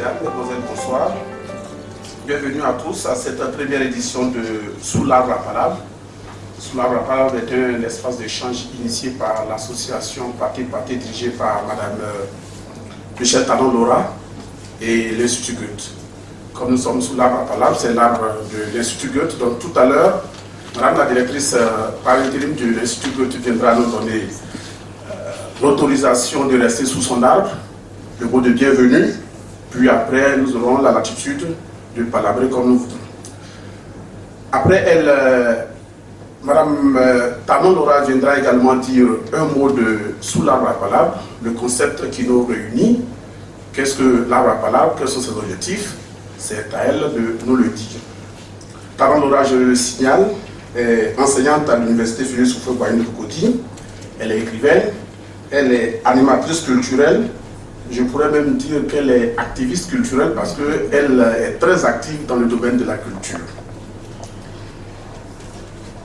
Mesdames, Mesdemoiselles, bonsoir. Bienvenue à tous à cette première édition de Sous l'arbre à palabre. Sous l'arbre à palabre est un espace d'échange initié par l'association Pathé dirigée par Madame Michel Tanon-Laura et l'Institut Goethe. Comme nous sommes sous l'arbre à palabre, c'est l'arbre de l'Institut Goethe. Donc tout à l'heure, Madame la directrice par l'intérim de l'Institut Goethe viendra nous donner l'autorisation de rester sous son arbre, le mot de bienvenue, puis après nous aurons la latitude de palabrer comme nous voudrons. Après elle, Madame Tanon-Laura viendra également dire un mot de sous l'arbre à palabre, le concept qui nous réunit. Qu'est-ce que l'arbre à palabre, quels sont ses objectifs? C'est à elle de nous le dire. Tanon-Laura, je le signale, est enseignante à l'université Félix Houphouët-Boigny-Cocody. Elle est écrivaine, elle est animatrice culturelle. Je pourrais même dire qu'elle est activiste culturelle parce qu'elle est très active dans le domaine de la culture.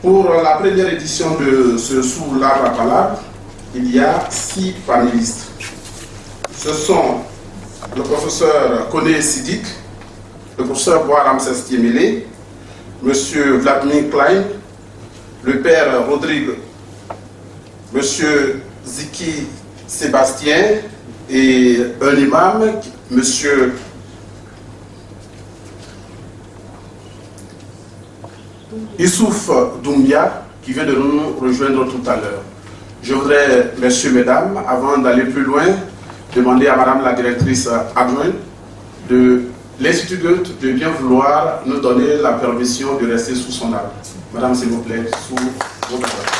Pour la première édition de ce Sous l'arbre à palabre, il y a 6 panélistes. Ce sont le professeur Koné Sidik, le professeur Bois-Ramsès Tiemele, M. Vladimir Klein, le père Rodrigue, M. Ziki Sébastien et un imam, M. Issouf Doumbia, qui vient de nous rejoindre tout à l'heure. Je voudrais, messieurs, mesdames, avant d'aller plus loin, demander à Madame la directrice adjointe de l'Institut Goethe de bien vouloir nous donner la permission de rester sous son arbre. Madame, s'il vous plaît, sous votre arbre.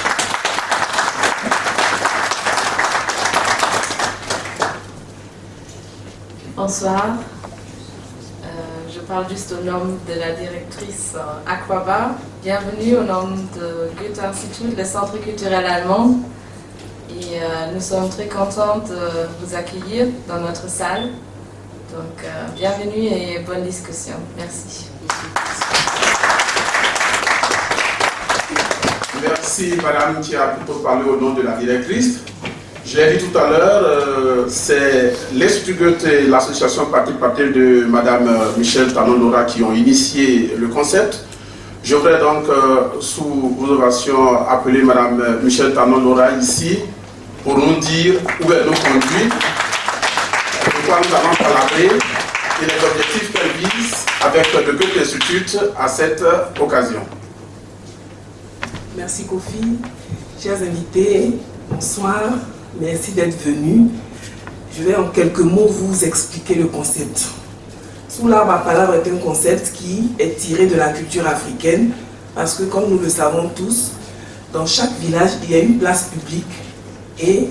Bonsoir. Je parle juste au nom de la directrice Aquaba. Bienvenue au nom de Goethe Institut, le Centre culturel allemand. Et nous sommes très contents de vous accueillir dans notre salle. Donc, bienvenue et bonne discussion. Merci. Merci, Madame, qui a plutôt parlé au nom de la directrice. Je l'ai dit tout à l'heure, c'est l'Institut Goethe et l'association Pathé de Madame Michel Tanon-Laura qui ont initié le concept. Je voudrais donc, sous vos ovations, appeler Madame Michel Tanon-Laura ici pour nous dire où elle nous conduit, de quoi nous allons palabrer et les objectifs qu'elle vise avec le Goethe Institut à cette occasion. Merci Kofi. Chers invités, bonsoir. Merci d'être venus. Je vais en quelques mots vous expliquer le concept. Sous l'arbre à palabre est un concept qui est tiré de la culture africaine parce que, comme nous le savons tous, dans chaque village, il y a une place publique et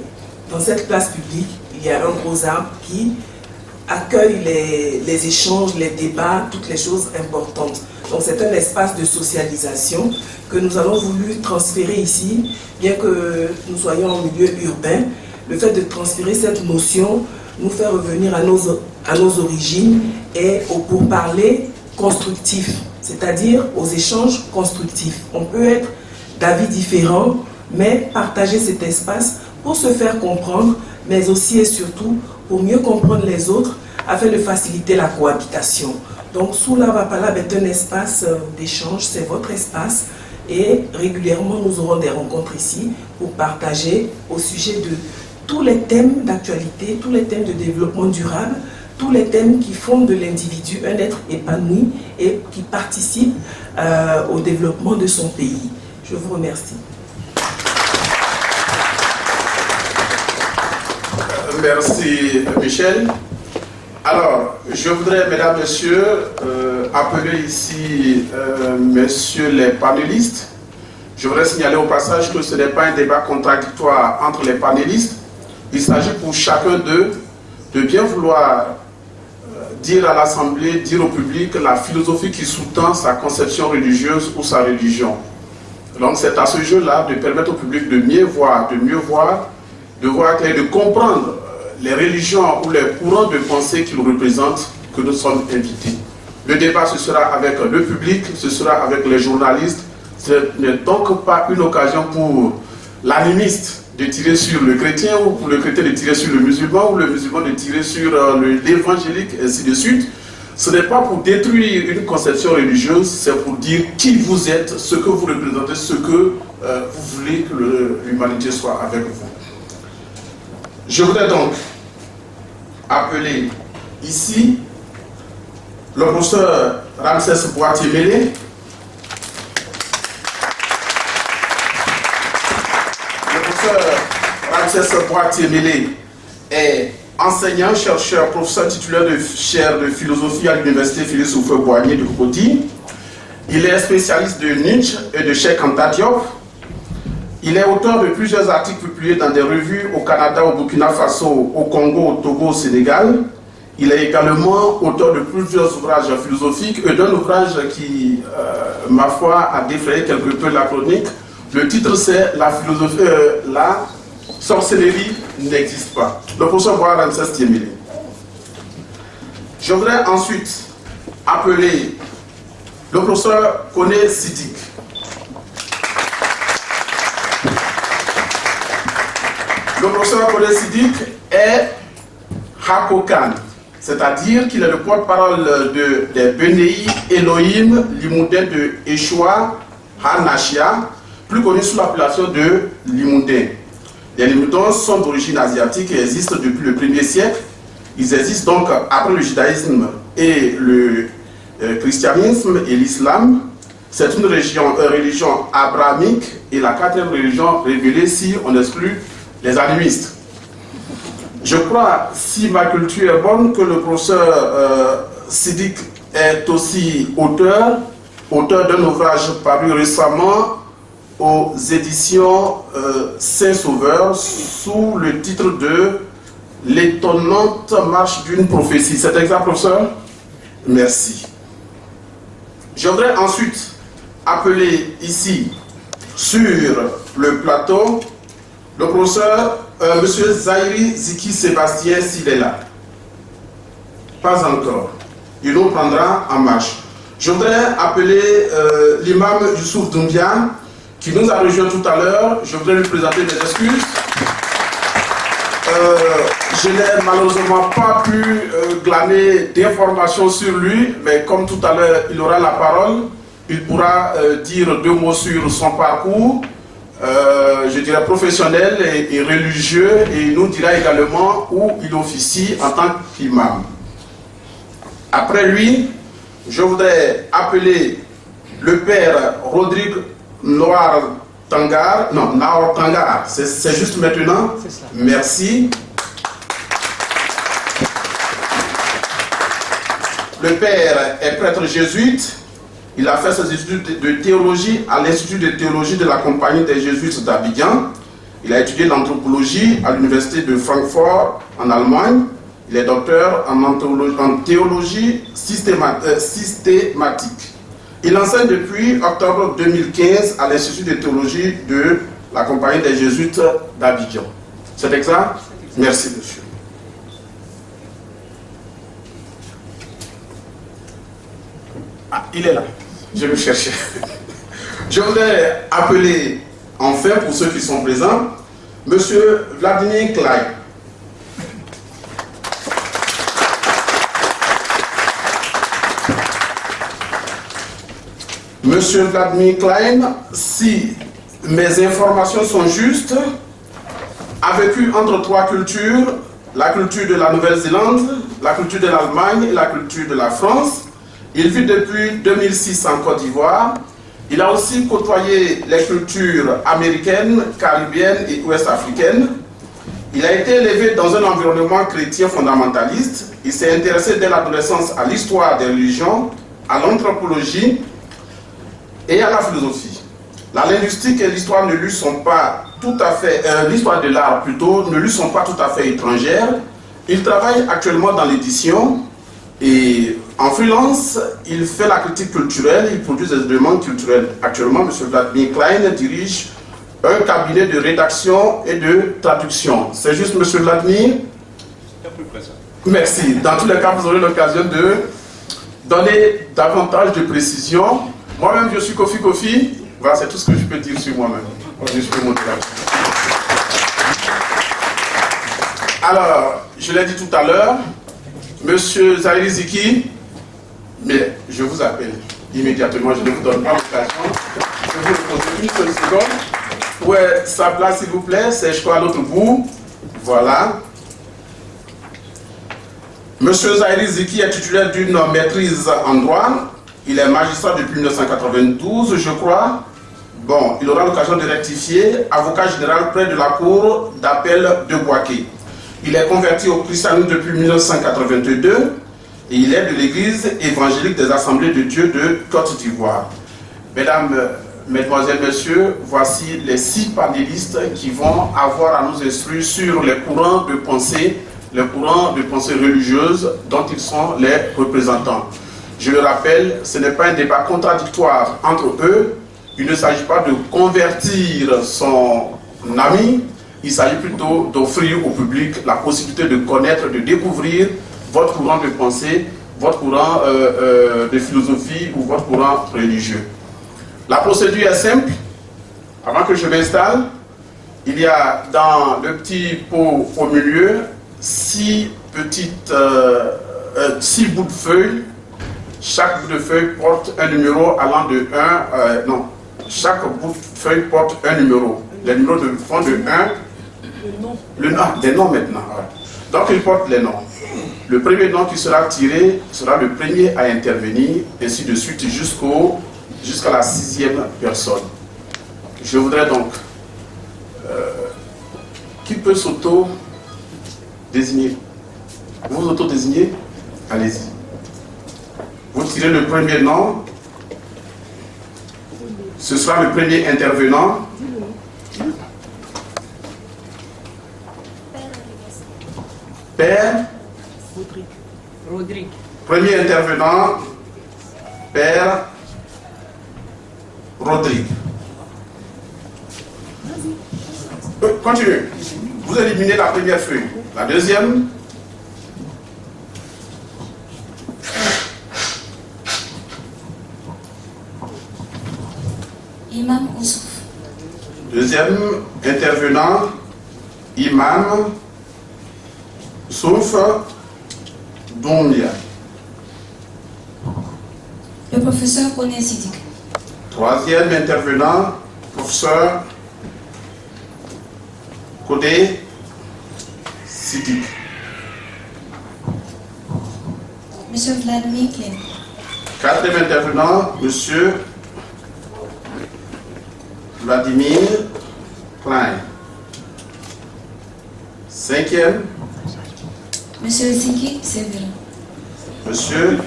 dans cette place publique, il y a un gros arbre qui accueille les échanges, les débats, toutes les choses importantes. Donc c'est un espace de socialisation que nous avons voulu transférer ici, bien que nous soyons en milieu urbain. Le fait de transférer cette notion nous fait revenir à nos origines et au pourparler constructif, c'est-à-dire aux échanges constructifs. On peut être d'avis différents, mais partager cet espace pour se faire comprendre, mais aussi et surtout pour mieux comprendre les autres afin de faciliter la cohabitation. Donc, Sous l'arbre à palabre est un espace d'échange, c'est votre espace. Et régulièrement, nous aurons des rencontres ici pour partager au sujet de tous les thèmes d'actualité, tous les thèmes de développement durable, tous les thèmes qui font de l'individu un être épanoui et qui participe au développement de son pays. Je vous remercie. Merci, Michel. Alors, je voudrais, mesdames, messieurs, appeler ici messieurs les panélistes. Je voudrais signaler au passage que ce n'est pas un débat contradictoire entre les panélistes. Il s'agit pour chacun d'eux de bien vouloir dire à l'Assemblée, dire au public la philosophie qui sous-tend sa conception religieuse ou sa religion. Donc c'est à ce jeu-là de permettre au public de mieux voir, de voir clair, de comprendre les religions ou les courants de pensée qu'ils représentent, que nous sommes invités. Le débat, ce sera avec le public, ce sera avec les journalistes. Ce n'est donc pas une occasion pour l'animiste de tirer sur le chrétien, ou pour le chrétien de tirer sur le musulman, ou le musulman de tirer sur l'évangélique, ainsi de suite. Ce n'est pas pour détruire une conception religieuse, c'est pour dire qui vous êtes, ce que vous représentez, ce que vous voulez que l'humanité soit avec vous. Je voudrais donc appeler ici le professeur Ramsès Boitier-Mélé. Le professeur Ramsès Boitier-Mélé est enseignant, chercheur, professeur titulaire de chaire de philosophie à l'université Félix Houphouët-Boigny de Cocody. Il est spécialiste de Nietzsche et de Cheikh Anta Diop. Il est auteur de plusieurs articles publiés dans des revues au Canada, au Burkina Faso, au Congo, au Togo, au Sénégal. Il est également auteur de plusieurs ouvrages philosophiques et d'un ouvrage qui, ma foi, a défrayé quelque peu la chronique. Le titre, c'est La philosophie, la sorcellerie n'existe pas. Le professeur Ramsès Boitier-Mélé. Je voudrais ensuite appeler le professeur Koné Siddiq. Le professeur Koné Siddiq est Hakokan, c'est-à-dire qu'il est le porte-parole des Benei Elohim Limoudain de Eshua HaNashia, plus connu sous l'appellation de Limoudain. Les Limoudins sont d'origine asiatique et existent depuis le 1er siècle. Ils existent donc après le judaïsme et le christianisme et l'islam. C'est une religion abrahamique et la 4e religion révélée si on exclut les animistes. Je crois, si ma culture est bonne, que le professeur Siddiq est aussi auteur d'un ouvrage paru récemment aux éditions Saint-Sauveur sous le titre de L'étonnante marche d'une prophétie. C'est exact, professeur? Merci. Je voudrais ensuite appeler ici sur le plateau le professeur M. Zahiri Ziki Sébastien s'il est là. Pas encore. Il nous prendra en marche. Je voudrais appeler l'imam Youssouf Doumbia qui nous a rejoint tout à l'heure. Je voudrais lui présenter mes excuses. Je n'ai malheureusement pas pu glaner d'informations sur lui, mais comme tout à l'heure il aura la parole, il pourra dire 2 mots sur son parcours, je dirais professionnel et religieux, et il nous dira également où il officie en tant qu'imam. Après lui, je voudrais appeler le père Rodrigue Naor Tangar, c'est juste maintenant. Merci. Le père est prêtre jésuite. Il a fait ses études de théologie à l'Institut de théologie de la Compagnie des Jésuites d'Abidjan. Il a étudié l'anthropologie à l'Université de Francfort en Allemagne. Il est docteur en théologie systématique. Il enseigne depuis octobre 2015 à l'Institut de théologie de la Compagnie des Jésuites d'Abidjan. C'est exact? Merci, monsieur. Ah, il est là. Je vais le chercher. Je voudrais appeler, enfin, pour ceux qui sont présents, monsieur Vladimir Klein. Monsieur Vladimir Klein, si mes informations sont justes, a vécu entre 3 cultures, la culture de la Nouvelle-Zélande, la culture de l'Allemagne et la culture de la France. Il vit depuis 2006 en Côte d'Ivoire. Il a aussi côtoyé les cultures américaines, caribéennes et ouest-africaines. Il a été élevé dans un environnement chrétien fondamentaliste. Il s'est intéressé dès l'adolescence à l'histoire des religions, à l'anthropologie et à la philosophie. La linguistique et l'histoire ne lui sont pas tout à fait, l'histoire de l'art plutôt, ne lui sont pas tout à fait étrangères. Il travaille actuellement dans l'édition et en freelance, il fait la critique culturelle, il produit des éléments culturels. Actuellement, M. Vladimir Klein dirige un cabinet de rédaction et de traduction. C'est juste, M. Vladimir? Merci. Dans tous les cas, vous aurez l'occasion de donner davantage de précision. Moi-même, je suis Kofi Kofi. Voilà, c'est tout ce que je peux dire sur moi-même. Je suis monté là. Alors, je l'ai dit tout à l'heure, Monsieur Zahiri Ziki, mais je vous appelle immédiatement, je ne vous donne pas l'occasion. Je vais vous poser une seule seconde. Où est sa place, s'il vous plaît? C'est, je crois, à l'autre bout. Voilà. Monsieur Zahiri Ziki est titulaire d'une maîtrise en droit. Il est magistrat depuis 1992, je crois. Bon, il aura l'occasion de rectifier. Avocat général près de la cour d'appel de Bouaké. Il est converti au christianisme depuis 1982 et il est de l'église évangélique des Assemblées de Dieu de Côte d'Ivoire. Mesdames, Mesdemoiselles, Messieurs, voici les 6 panélistes qui vont avoir à nous instruire sur les courants de pensée religieuse dont ils sont les représentants. Je le rappelle, ce n'est pas un débat contradictoire entre eux. Il ne s'agit pas de convertir son ami, il s'agit plutôt d'offrir au public la possibilité de connaître, de découvrir votre courant de pensée, votre courant de philosophie ou votre courant religieux. La procédure est simple. Avant que je m'installe, il y a dans le petit pot au milieu 6 bouts de feuilles. Chaque bout de feuille porte un numéro allant de 1... chaque bout de feuille porte un numéro. Les numéros font de 1... des noms maintenant. Donc il porte les noms. Le premier nom qui sera tiré sera le premier à intervenir, ainsi de suite jusqu'à la 6e personne. Je voudrais donc... qui peut s'auto-désigner? Vous vous auto-désignez? Allez-y. Vous tirez le premier nom. Ce sera le premier intervenant. Père Rodrigue. Premier intervenant, Père Rodrigue. Continuez. Vous éliminez la première feuille. La deuxième. Imam Oussouf. Deuxième intervenant, Imam Oussouf Doumbia. Le professeur Koné Sidik. Troisième intervenant, professeur Kodé Sidik. Monsieur Vladimir Klein. Quatrième intervenant, monsieur Vladimir Klein. Cinquième, Monsieur Ziki Sévérin. monsieur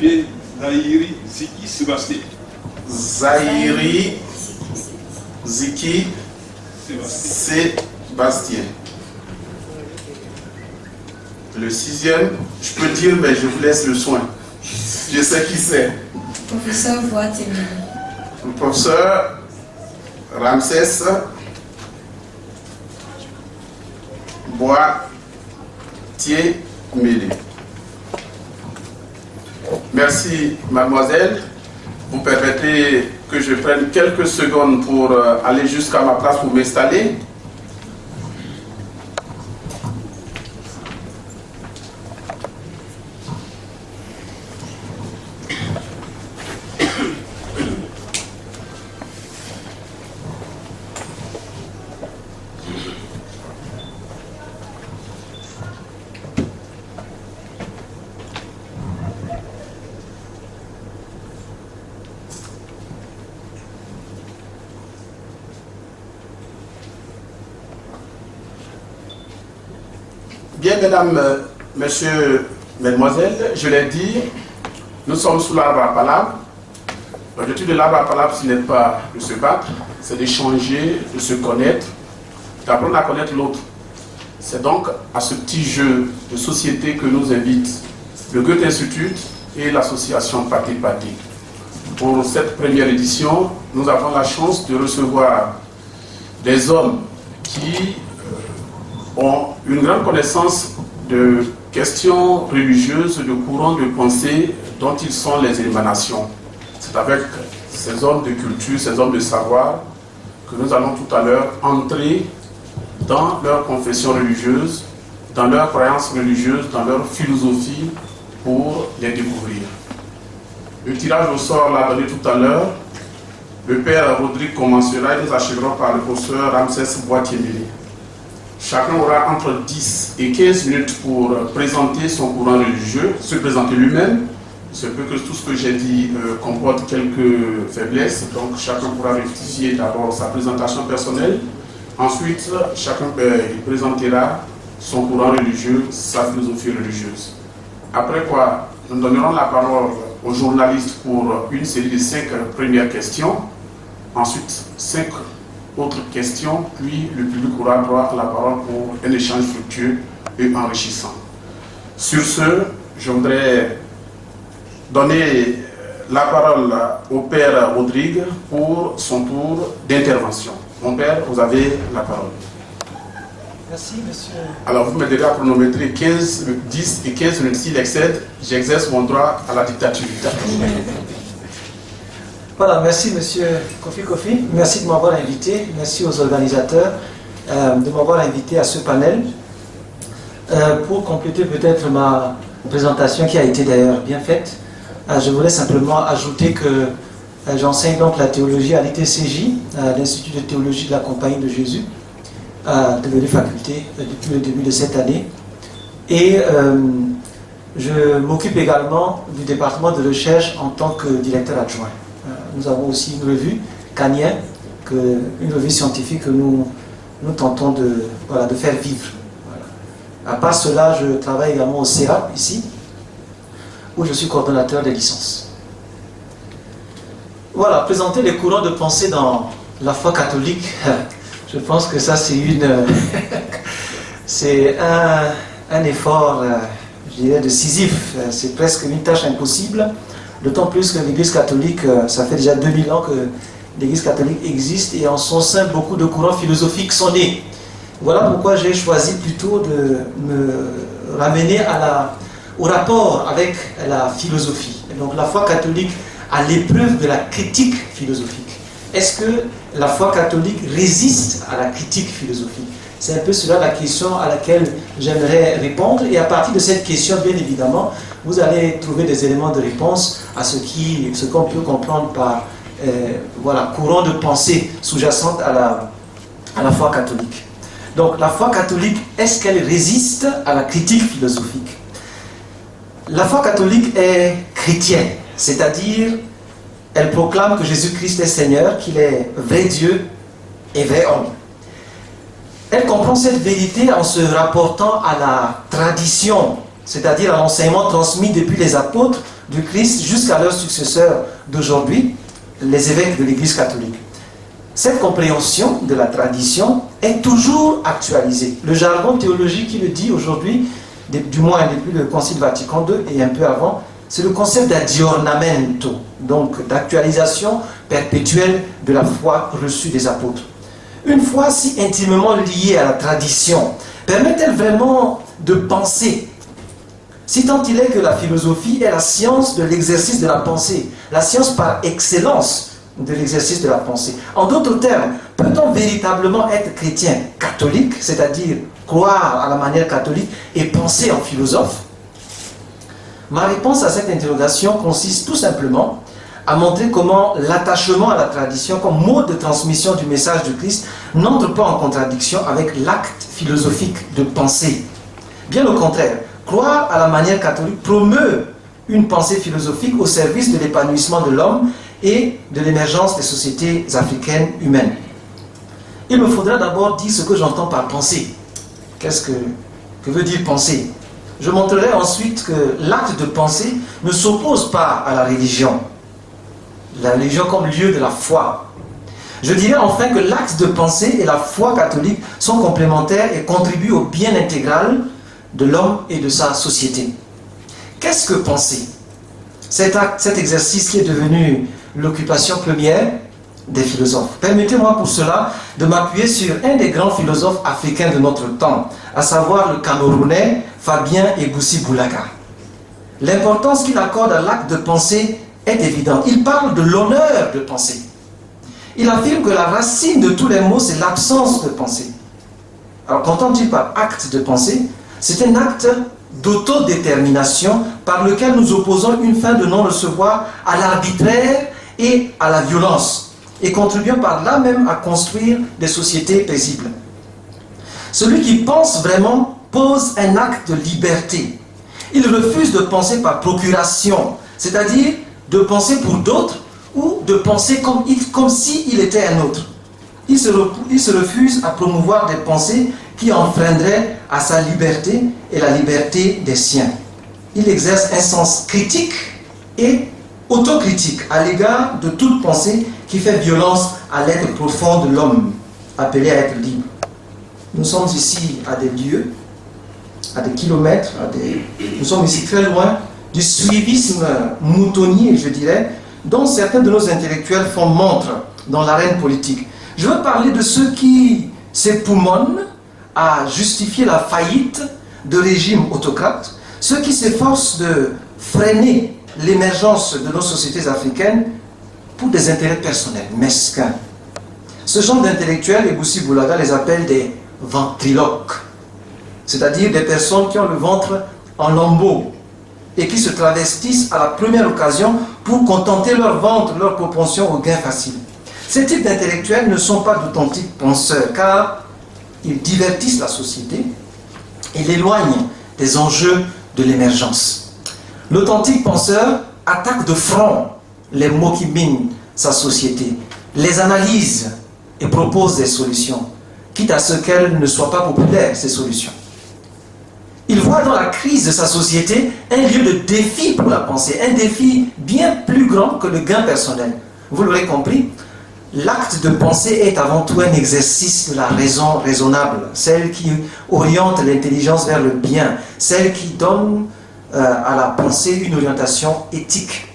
Zahiri Ziki Sébastien. Zahiri Ziki Sébastien. Le sixième, je peux dire, mais je vous laisse le soin. Je sais qui c'est. Professeur Voatemini. Le professeur Ramsès Boitier-Mélé. Merci, mademoiselle. Vous permettez que je prenne quelques secondes pour aller jusqu'à ma place pour m'installer. Bien, mesdames, messieurs, mesdemoiselles, je l'ai dit, nous sommes sous l'arbre à palabre. L'objectif de l'arbre à palabre, ce n'est pas de se battre, c'est d'échanger, de se connaître, d'apprendre à connaître l'autre. C'est donc à ce petit jeu de société que nous invite le Goethe Institut et l'association Pathé Pathé. Pour cette première édition, nous avons la chance de recevoir des hommes qui ont une grande connaissance de questions religieuses, de courants de pensée dont ils sont les émanations. C'est avec ces hommes de culture, ces hommes de savoir que nous allons tout à l'heure entrer dans leur confession religieuse dans leurs croyances religieuses, dans leur philosophie, pour les découvrir. Le tirage au sort l'a donné tout à l'heure. Le père Rodrigue commencera et nous achèverons par le professeur Ramsès Boitier-Méli. Chacun aura entre 10 et 15 minutes pour présenter son courant religieux, se présenter lui-même. Il se peut que tout ce que j'ai dit comporte quelques faiblesses, donc chacun pourra rectifier d'abord sa présentation personnelle. Ensuite, chacun il présentera son courant religieux, sa philosophie religieuse. Après quoi, nous donnerons la parole aux journalistes pour une série de 5 premières questions. Ensuite, 5 autres questions, puis le public aura droit à la parole pour un échange fructueux et enrichissant. Sur ce, je voudrais donner la parole au père Rodrigue pour son tour d'intervention. Mon père, vous avez la parole. Merci, monsieur. Alors, vous m'aiderez à chronométrer 10 et 15 minutes. S'il excède, j'exerce mon droit à la dictature. Voilà, merci, monsieur Kofi. Merci de m'avoir invité. Merci aux organisateurs de m'avoir invité à ce panel. Pour compléter peut-être ma présentation qui a été d'ailleurs bien faite, je voulais simplement ajouter que j'enseigne donc la théologie à l'ITCJ, l'Institut de théologie de la Compagnie de Jésus, devenu faculté depuis le début de cette année. Et je m'occupe également du département de recherche en tant que directeur adjoint. Nous avons aussi une revue, Canien, une revue scientifique que nous tentons de faire vivre. Voilà. À part cela, je travaille également au CERAP, ici, où je suis coordonnateur des licences. Voilà, présenter les courants de pensée dans la foi catholique, je pense que ça c'est un effort, je dirais, de Sisyphe. C'est presque une tâche impossible. D'autant plus que l'Église catholique, ça fait déjà 2000 ans que l'Église catholique existe et en son sein, beaucoup de courants philosophiques sont nés. Voilà pourquoi j'ai choisi plutôt de me ramener au rapport avec la philosophie. Et donc la foi catholique à l'épreuve de la critique philosophique. Est-ce que la foi catholique résiste à la critique philosophique? C'est un peu cela la question à laquelle j'aimerais répondre. Et à partir de cette question, bien évidemment, vous allez trouver des éléments de réponse à ce qu'on peut comprendre par courant de pensée sous-jacente à la foi catholique. Donc la foi catholique, est-ce qu'elle résiste à la critique philosophique? La foi catholique est chrétienne, c'est-à-dire elle proclame que Jésus-Christ est Seigneur, qu'il est vrai Dieu et vrai homme. Elle comprend cette vérité en se rapportant à la tradition, c'est-à-dire à l'enseignement transmis depuis les apôtres du Christ jusqu'à leurs successeurs d'aujourd'hui, les évêques de l'Église catholique. Cette compréhension de la tradition est toujours actualisée. Le jargon théologique qui le dit aujourd'hui, du moins depuis le Concile Vatican II et un peu avant, c'est le concept d'aggiornamento, donc d'actualisation perpétuelle de la foi reçue des apôtres. Une foi si intimement liée à la tradition, permet-elle vraiment de penser? Si tant il est que la philosophie est la science de l'exercice de la pensée, la science par excellence de l'exercice de la pensée. En d'autres termes, peut-on véritablement être chrétien catholique, c'est-à-dire croire à la manière catholique et penser en philosophe? Ma réponse à cette interrogation consiste tout simplement à montrer comment l'attachement à la tradition comme mode de transmission du message du Christ n'entre pas en contradiction avec l'acte philosophique de penser. Bien au contraire, croire à la manière catholique promeut une pensée philosophique au service de l'épanouissement de l'homme et de l'émergence des sociétés africaines humaines. Il me faudra d'abord dire ce que j'entends par penser. Que veut dire penser? Je montrerai ensuite que l'acte de penser ne s'oppose pas à la religion comme lieu de la foi. Je dirais enfin que l'acte de pensée et la foi catholique sont complémentaires et contribuent au bien intégral de l'homme et de sa société. Qu'est-ce que penser? Cet exercice qui est devenu l'occupation première des philosophes. Permettez-moi pour cela de m'appuyer sur un des grands philosophes africains de notre temps, à savoir le Camerounais Fabien Eboussi Boulaga. L'importance qu'il accorde à l'acte de penser est évidente. Il parle de l'honneur de penser. Il affirme que la racine de tous les maux, c'est l'absence de pensée. Alors, qu'entend-il par acte de pensée? C'est un acte d'autodétermination par lequel nous opposons une fin de non-recevoir à l'arbitraire et à la violence, et contribuons par là même à construire des sociétés paisibles. Celui qui pense vraiment pose un acte de liberté. Il refuse de penser par procuration, c'est-à-dire de penser pour d'autres ou de penser comme s'il était un autre. Il se refuse à promouvoir des pensées qui enfreindraient à sa liberté et la liberté des siens. Il exerce un sens critique et autocritique à l'égard de toute pensée qui fait violence à l'être profond de l'homme, appelé à être libre. Nous sommes ici à des lieux, à des kilomètres, nous sommes ici très loin du suivisme moutonnier, je dirais, dont certains de nos intellectuels font montre dans l'arène politique. Je veux parler de ceux qui s'époumonnent à justifier la faillite de régimes autocrates, ceux qui s'efforcent de freiner l'émergence de nos sociétés africaines pour des intérêts personnels, mesquins. Ce genre d'intellectuels, Eboussi Boulaga les appelle des ventriloques, c'est-à-dire des personnes qui ont le ventre en lambeaux et qui se travestissent à la première occasion pour contenter leur ventre, leur propension au gain facile. Ces types d'intellectuels ne sont pas d'authentiques penseurs, car ils divertissent la société et l'éloignent des enjeux de l'émergence. L'authentique penseur attaque de front les maux qui minent sa société, les analyse et propose des solutions, quitte à ce qu'elles ne soient pas populaires, ces solutions. Il voit dans la crise de sa société un lieu de défi pour la pensée, un défi bien plus grand que le gain personnel. Vous l'aurez compris, l'acte de penser est avant tout un exercice de la raison raisonnable, celle qui oriente l'intelligence vers le bien, celle qui donne à la pensée une orientation éthique.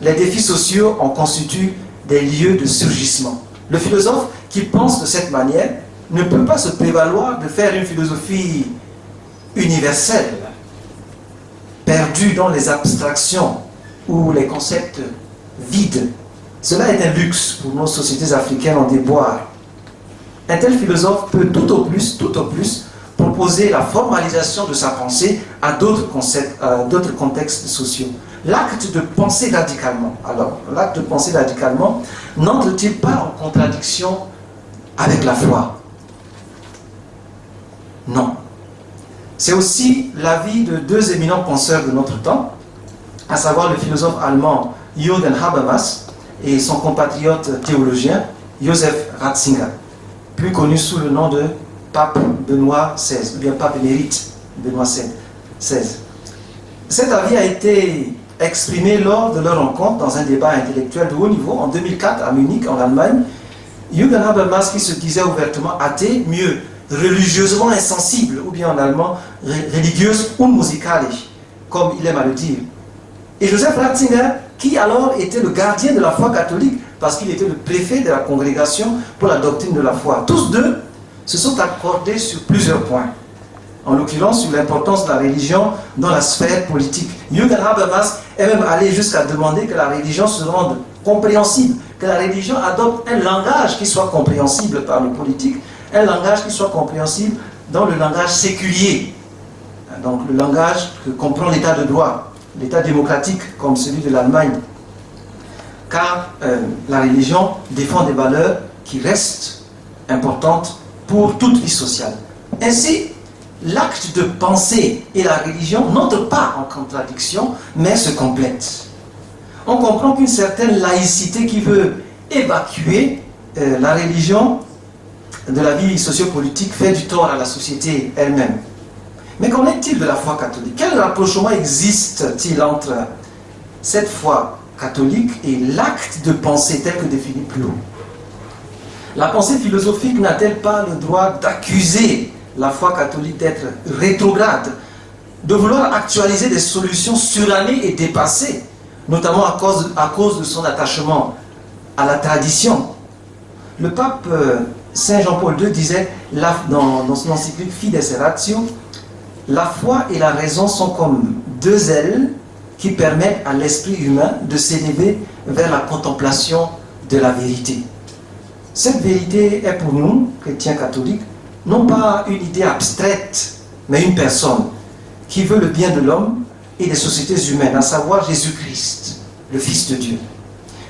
Les défis sociaux en constituent des lieux de surgissement. Le philosophe qui pense de cette manière ne peut pas se prévaloir de faire une philosophie universelle, perdue dans les abstractions ou les concepts vides. Cela est un luxe pour nos sociétés africaines en déboire. Un tel philosophe peut tout au plus, proposer la formalisation de sa pensée à d'autres concepts, à d'autres contextes sociaux. L'acte de penser radicalement, alors, l'acte de penser radicalement n'entre-t-il pas en contradiction avec la foi? Non. C'est aussi l'avis de deux éminents penseurs de notre temps, à savoir le philosophe allemand Jürgen Habermas et son compatriote théologien Joseph Ratzinger, plus connu sous le nom de Pape Benoît XVI, ou bien Pape émérite Benoît XVI. Cet avis a été exprimé lors de leur rencontre dans un débat intellectuel de haut niveau en 2004 à Munich, en Allemagne. Jürgen Habermas, qui se disait ouvertement athée, mieux religieusement insensible, ou bien en allemand religieuse unmusikalisch, comme il aime à le dire. Et Joseph Ratzinger, qui alors était le gardien de la foi catholique, parce qu'il était le préfet de la congrégation pour la doctrine de la foi. Tous deux se sont accordés sur plusieurs points. En l'occurrence, sur l'importance de la religion dans la sphère politique. Jürgen Habermas est même allé jusqu'à demander que la religion se rende compréhensible, que la religion adopte un langage qui soit compréhensible par le politique, un langage qui soit compréhensible dans le langage séculier, donc le langage que comprend l'état de droit, l'état démocratique comme celui de l'Allemagne. Car la religion défend des valeurs qui restent importantes pour toute vie sociale. Ainsi, l'acte de penser et la religion n'entrent pas en contradiction, mais se complètent. On comprend qu'une certaine laïcité qui veut évacuer la religion de la vie sociopolitique fait du tort à la société elle-même. Mais qu'en est-il de la foi catholique? Quel rapprochement existe-t-il entre cette foi catholique et l'acte de penser tel que défini plus haut? La pensée philosophique n'a-t-elle pas le droit d'accuser la foi catholique d'être rétrograde, de vouloir actualiser des solutions surannées et dépassées, notamment à cause de son attachement à la tradition? Le pape Saint Jean-Paul II disait dans son encyclique Fides et Ratio, la foi et la raison sont comme deux ailes qui permettent à l'esprit humain de s'élever vers la contemplation de la vérité. Cette vérité est pour nous, chrétiens catholiques, non pas une idée abstraite mais une personne qui veut le bien de l'homme et des sociétés humaines, à savoir Jésus-Christ, le Fils de Dieu.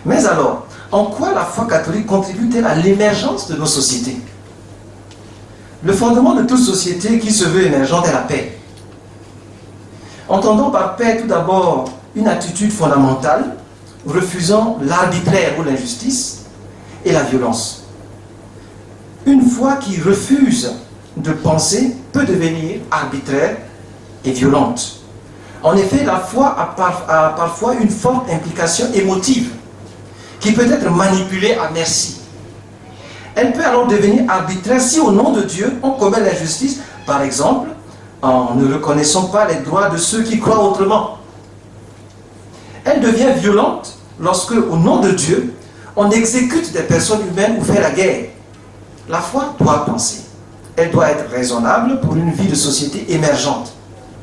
Mais alors, en quoi la foi catholique contribue-t-elle à l'émergence de nos sociétés? Le fondement de toute société qui se veut émergente est la paix. Entendons par paix tout d'abord une attitude fondamentale, refusant l'arbitraire ou l'injustice et la violence. Une foi qui refuse de penser peut devenir arbitraire et violente. En effet, la foi a parfois une forte implication émotive qui peut être manipulée à merci. Elle peut alors devenir arbitraire si au nom de Dieu on commet l'injustice, par exemple en ne reconnaissant pas les droits de ceux qui croient autrement. Elle devient violente lorsque, au nom de Dieu, on exécute des personnes humaines ou fait la guerre. La foi doit penser. Elle doit être raisonnable pour une vie de société émergente.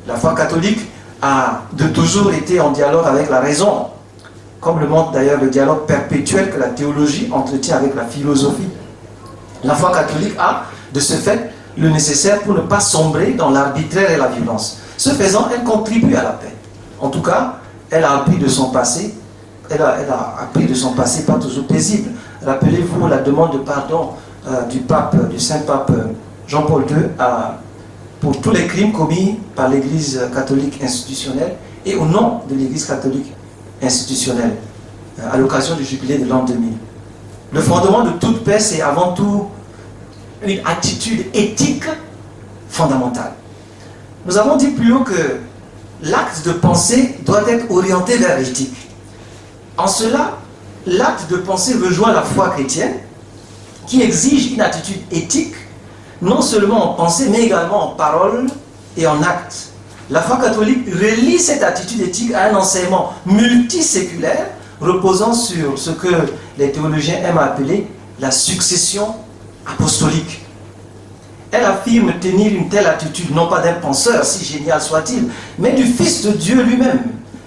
La foi catholique a de toujours été en dialogue avec la raison, comme le montre d'ailleurs le dialogue perpétuel que la théologie entretient avec la philosophie. La foi catholique a, de ce fait, le nécessaire pour ne pas sombrer dans l'arbitraire et la violence. Ce faisant, elle contribue à la paix. En tout cas, elle a appris de son passé. Elle a appris de son passé pas toujours paisible. Rappelez-vous la demande de pardon du Saint-Pape Jean-Paul II pour tous les crimes commis par l'Église catholique institutionnelle et au nom de l'Église catholique institutionnelle à l'occasion du jubilé de l'an 2000. Le fondement de toute paix, c'est avant tout une attitude éthique fondamentale. Nous avons dit plus haut que l'acte de pensée doit être orienté vers l'éthique. En cela, l'acte de pensée rejoint la foi chrétienne qui exige une attitude éthique, non seulement en pensée, mais également en parole et en acte. La foi catholique relie cette attitude éthique à un enseignement multiséculaire reposant sur ce que les théologiens aiment appeler la succession apostolique. Elle affirme tenir une telle attitude, non pas d'un penseur, si génial soit-il, mais du Fils de Dieu lui-même,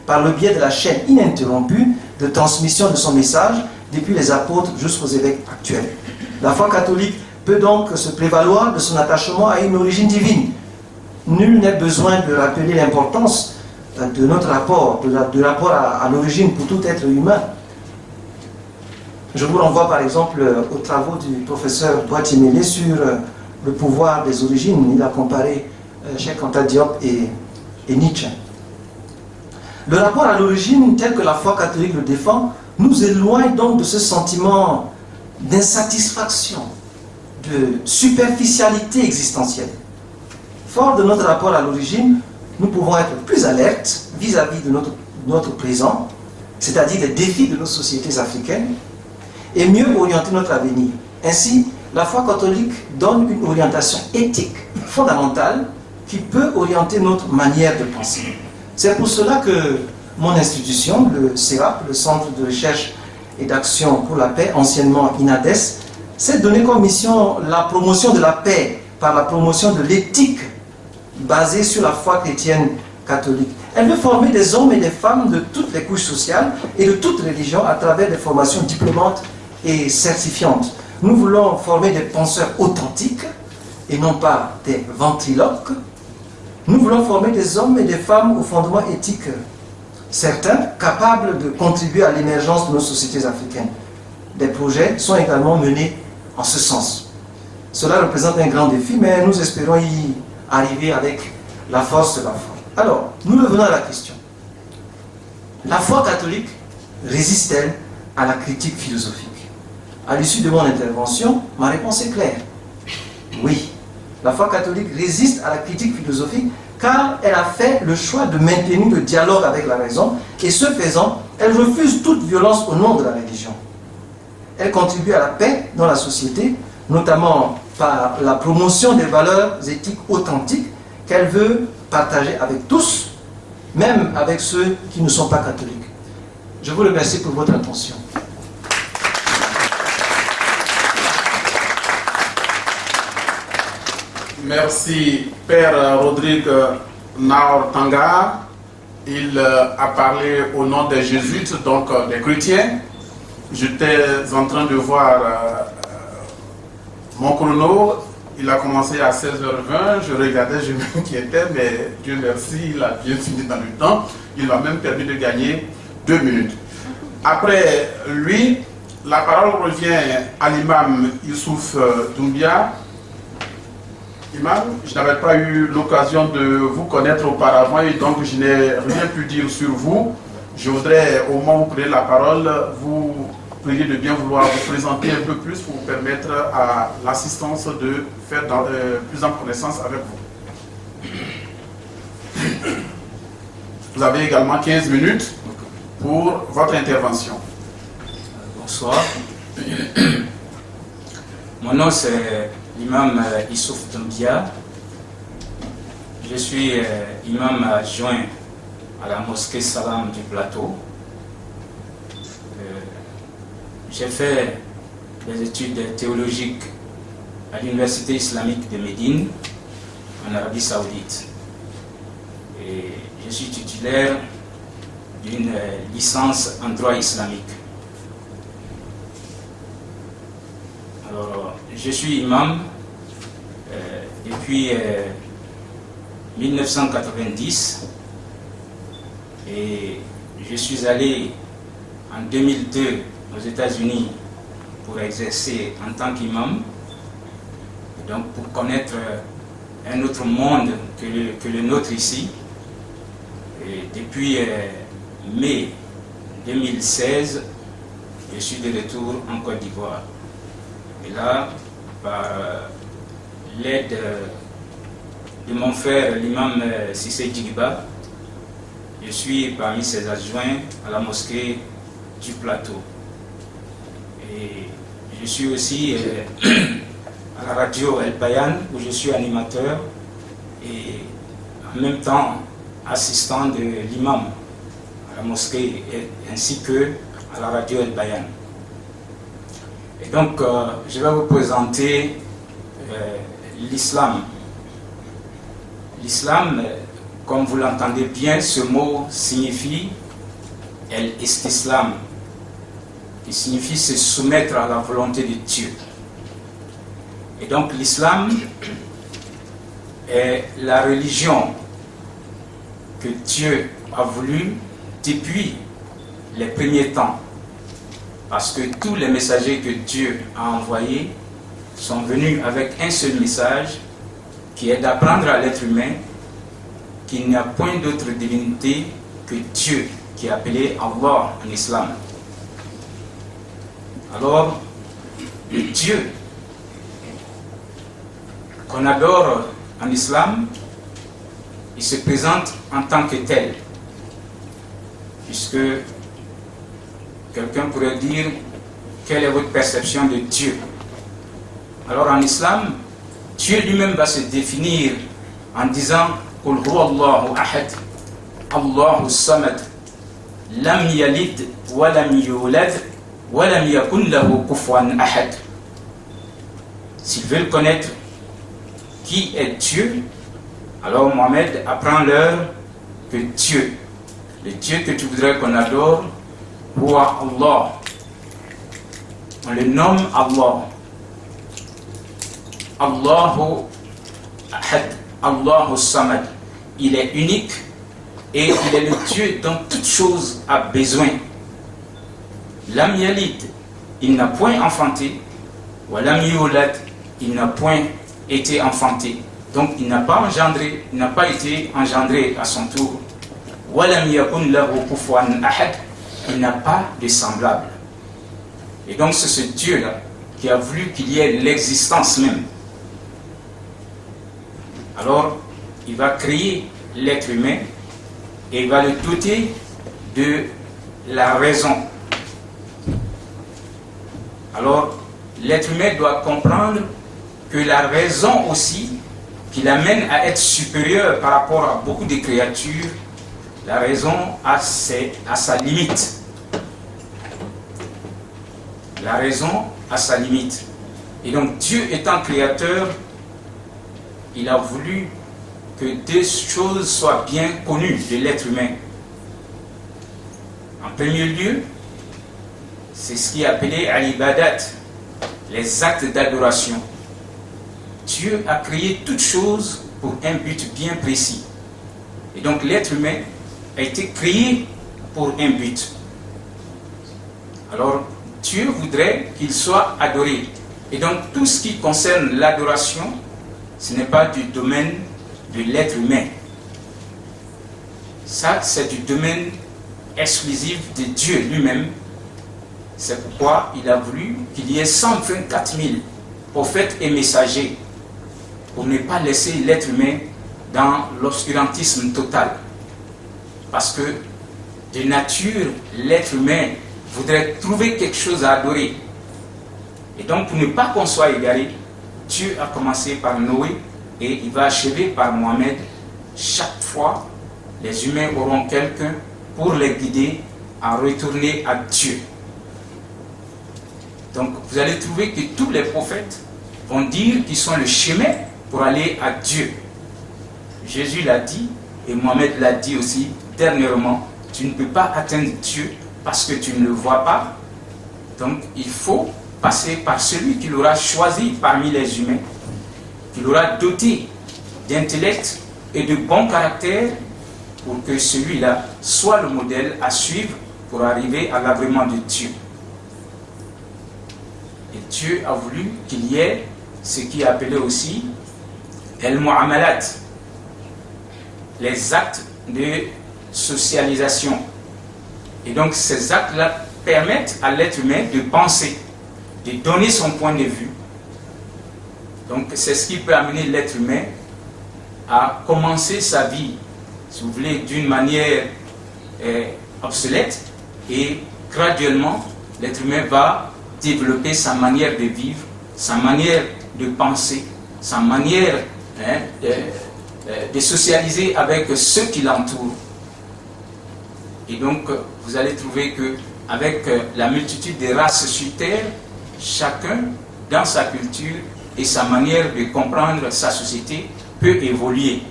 par le biais de la chaîne ininterrompue de transmission de son message depuis les apôtres jusqu'aux évêques actuels. La foi catholique peut donc se prévaloir de son attachement à une origine divine. Nul n'est besoin de rappeler l'importance de notre rapport, du rapport à l'origine pour tout être humain. Je vous renvoie par exemple aux travaux du professeur Boitier-Mélé sur le pouvoir des origines. Il a comparé Cheikh Anta Diop et Nietzsche. Le rapport à l'origine, tel que la foi catholique le défend, nous éloigne donc de ce sentiment d'insatisfaction, de superficialité existentielle. Fort de notre rapport à l'origine, nous pouvons être plus alertes vis-à-vis de notre présent, c'est-à-dire des défis de nos sociétés africaines, et mieux orienter notre avenir. Ainsi, la foi catholique donne une orientation éthique fondamentale qui peut orienter notre manière de penser. C'est pour cela que mon institution, le CERAP, le Centre de recherche et d'action pour la paix, anciennement INADES, s'est donné comme mission la promotion de la paix par la promotion de l'éthique basée sur la foi chrétienne catholique. Elle veut former des hommes et des femmes de toutes les couches sociales et de toutes religions à travers des formations diplômantes et certifiantes. Nous voulons former des penseurs authentiques et non pas des ventriloques. Nous voulons former des hommes et des femmes au fondement éthique certains, capables de contribuer à l'émergence de nos sociétés africaines. Des projets sont également menés en ce sens. Cela représente un grand défi, mais nous espérons y arriver avec la force de la foi. Alors, nous revenons à la question. La foi catholique résiste-t-elle à la critique philosophique? À l'issue de mon intervention, ma réponse est claire. Oui. La foi catholique résiste à la critique philosophique car elle a fait le choix de maintenir le dialogue avec la raison et ce faisant, elle refuse toute violence au nom de la religion. Elle contribue à la paix dans la société, notamment par la promotion des valeurs éthiques authentiques qu'elle veut partager avec tous, même avec ceux qui ne sont pas catholiques. Je vous remercie pour votre attention. Merci, Père Rodrigue Naor Tanga. Il a parlé au nom des jésuites, donc des chrétiens. J'étais en train de voir mon chrono. il a commencé à 16h20, je regardais, je m'inquiétais, mais Dieu merci, il a bien fini dans le temps. Il m'a même permis de gagner 2 minutes. Après lui, la parole revient à l'imam Youssouf Doumbia. Imam, je n'avais pas eu l'occasion de vous connaître auparavant et donc je n'ai rien pu dire sur vous. Je voudrais, au moment où vous prenez la parole, vous prier de bien vouloir vous présenter un peu plus pour vous permettre à l'assistance de faire plus en connaissance avec vous. Vous avez également 15 minutes pour votre intervention. Bonsoir. Mon nom c'est l'imam Youssouf Doumbia. Je suis imam adjoint à la mosquée Salam du Plateau. J'ai fait des études théologiques à l'Université islamique de Médine, en Arabie Saoudite. Et je suis titulaire d'une licence en droit islamique. Alors, je suis imam depuis 1990 et je suis allé en 2002 aux États-Unis pour exercer en tant qu'imam, donc pour connaître un autre monde que le nôtre ici. Et depuis mai 2016, je suis de retour en Côte d'Ivoire. Et là, par l'aide de mon frère, l'imam Sissé Djigiba, je suis parmi ses adjoints à la mosquée du Plateau. Et je suis aussi à la radio El Bayan, où je suis animateur et en même temps assistant de l'imam à la mosquée ainsi que à la radio El Bayan. Et donc, je vais vous présenter l'islam. L'islam, comme vous l'entendez bien, ce mot signifie el-istislam, qui signifie se soumettre à la volonté de Dieu. Et donc, l'islam est la religion que Dieu a voulu depuis les premiers temps. Parce que tous les messagers que Dieu a envoyés sont venus avec un seul message qui est d'apprendre à l'être humain qu'il n'y a point d'autre divinité que Dieu, qui est appelé Allah en islam. Alors, le Dieu qu'on adore en islam, il se présente en tant que tel. Puisque quelqu'un pourrait dire, quelle est votre perception de Dieu? Alors en islam, Dieu lui-même va se définir en disant Qul huwa Allahu ahad, Allahu samad, lam yalid wa lam yulad wa lam yakun lahu kufuwan ahad. S'ils veulent connaître qui est Dieu, alors Mohammed apprend-leur que Dieu, le Dieu que tu voudrais qu'on adore, huwa Allah. On le nomme Allah. Allahu ahad, Allahu samad. Il est unique et il est le Dieu dont toute chose a besoin. Lam yalid, il n'a point enfanté. Wa lam yulad, il n'a point été enfanté. Donc il n'a pas engendré, il n'a pas été engendré à son tour. Wa lam yakun lahu kufuwan ahad, il n'a pas de semblable. Et donc c'est ce Dieu-là qui a voulu qu'il y ait l'existence même. Alors, il va créer l'être humain et il va le doter de la raison. Alors, l'être humain doit comprendre que la raison aussi, qui l'amène à être supérieur par rapport à beaucoup de créatures, la raison a sa limite. La raison a sa limite. Et donc, Dieu étant créateur, il a voulu que deux choses soient bien connues de l'être humain. En premier lieu, c'est ce qui est appelé al-ibadat, les actes d'adoration. Dieu a créé toutes choses pour un but bien précis. Et donc l'être humain a été créé pour un but. Alors Dieu voudrait qu'il soit adoré. Et donc tout ce qui concerne l'adoration, ce n'est pas du domaine de l'être humain. Ça, c'est du domaine exclusif de Dieu lui-même. C'est pourquoi il a voulu qu'il y ait 124 000 prophètes et messagers pour ne pas laisser l'être humain dans l'obscurantisme total. Parce que de nature, l'être humain voudrait trouver quelque chose à adorer. Et donc, pour ne pas qu'on soit égaré, Dieu a commencé par Noé et il va achever par Mohamed. Chaque fois, les humains auront quelqu'un pour les guider à retourner à Dieu. Donc, vous allez trouver que tous les prophètes vont dire qu'ils sont le chemin pour aller à Dieu. Jésus l'a dit et Mohamed l'a dit aussi dernièrement. Tu ne peux pas atteindre Dieu parce que tu ne le vois pas. Donc, il faut passer par celui qu'il aura choisi parmi les humains, qu'il aura doté d'intellect et de bon caractère pour que celui-là soit le modèle à suivre pour arriver à l'agrément de Dieu. Et Dieu a voulu qu'il y ait ce qui est appelé aussi el-mu'amalat, les actes de socialisation. Et donc ces actes-là permettent à l'être humain de penser, de donner son point de vue. Donc c'est ce qui peut amener l'être humain à commencer sa vie, si vous voulez, d'une manière obsolète, et graduellement l'être humain va développer sa manière de vivre, sa manière de penser, sa manière de socialiser avec ceux qui l'entourent. Et donc vous allez trouver que avec la multitude des races sur terre, chacun dans sa culture et sa manière de comprendre sa société peut évoluer.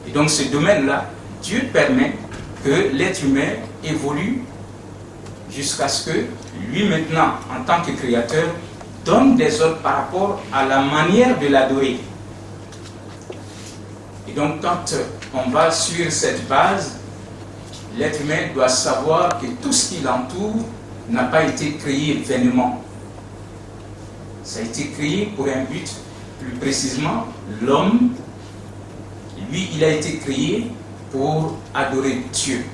Et donc ce domaine-là, Dieu permet que l'être humain évolue jusqu'à ce que lui maintenant, en tant que créateur, donne des ordres par rapport à la manière de l'adorer. Et donc quand on va sur cette base, l'être humain doit savoir que tout ce qui l'entoure n'a pas été créé vainement. Ça a été créé pour un but, plus précisément, l'homme, lui, il a été créé pour adorer Dieu.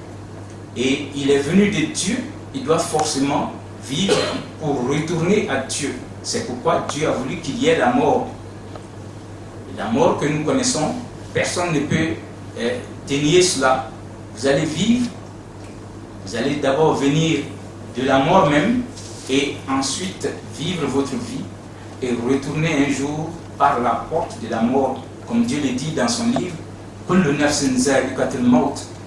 Et il est venu de Dieu, il doit forcément vivre pour retourner à Dieu. C'est pourquoi Dieu a voulu qu'il y ait la mort. La mort que nous connaissons, personne ne peut dénier cela. Vous allez vivre, vous allez d'abord venir de la mort même et ensuite vivre votre vie et retourner un jour par la porte de la mort, comme Dieu le dit dans son livre.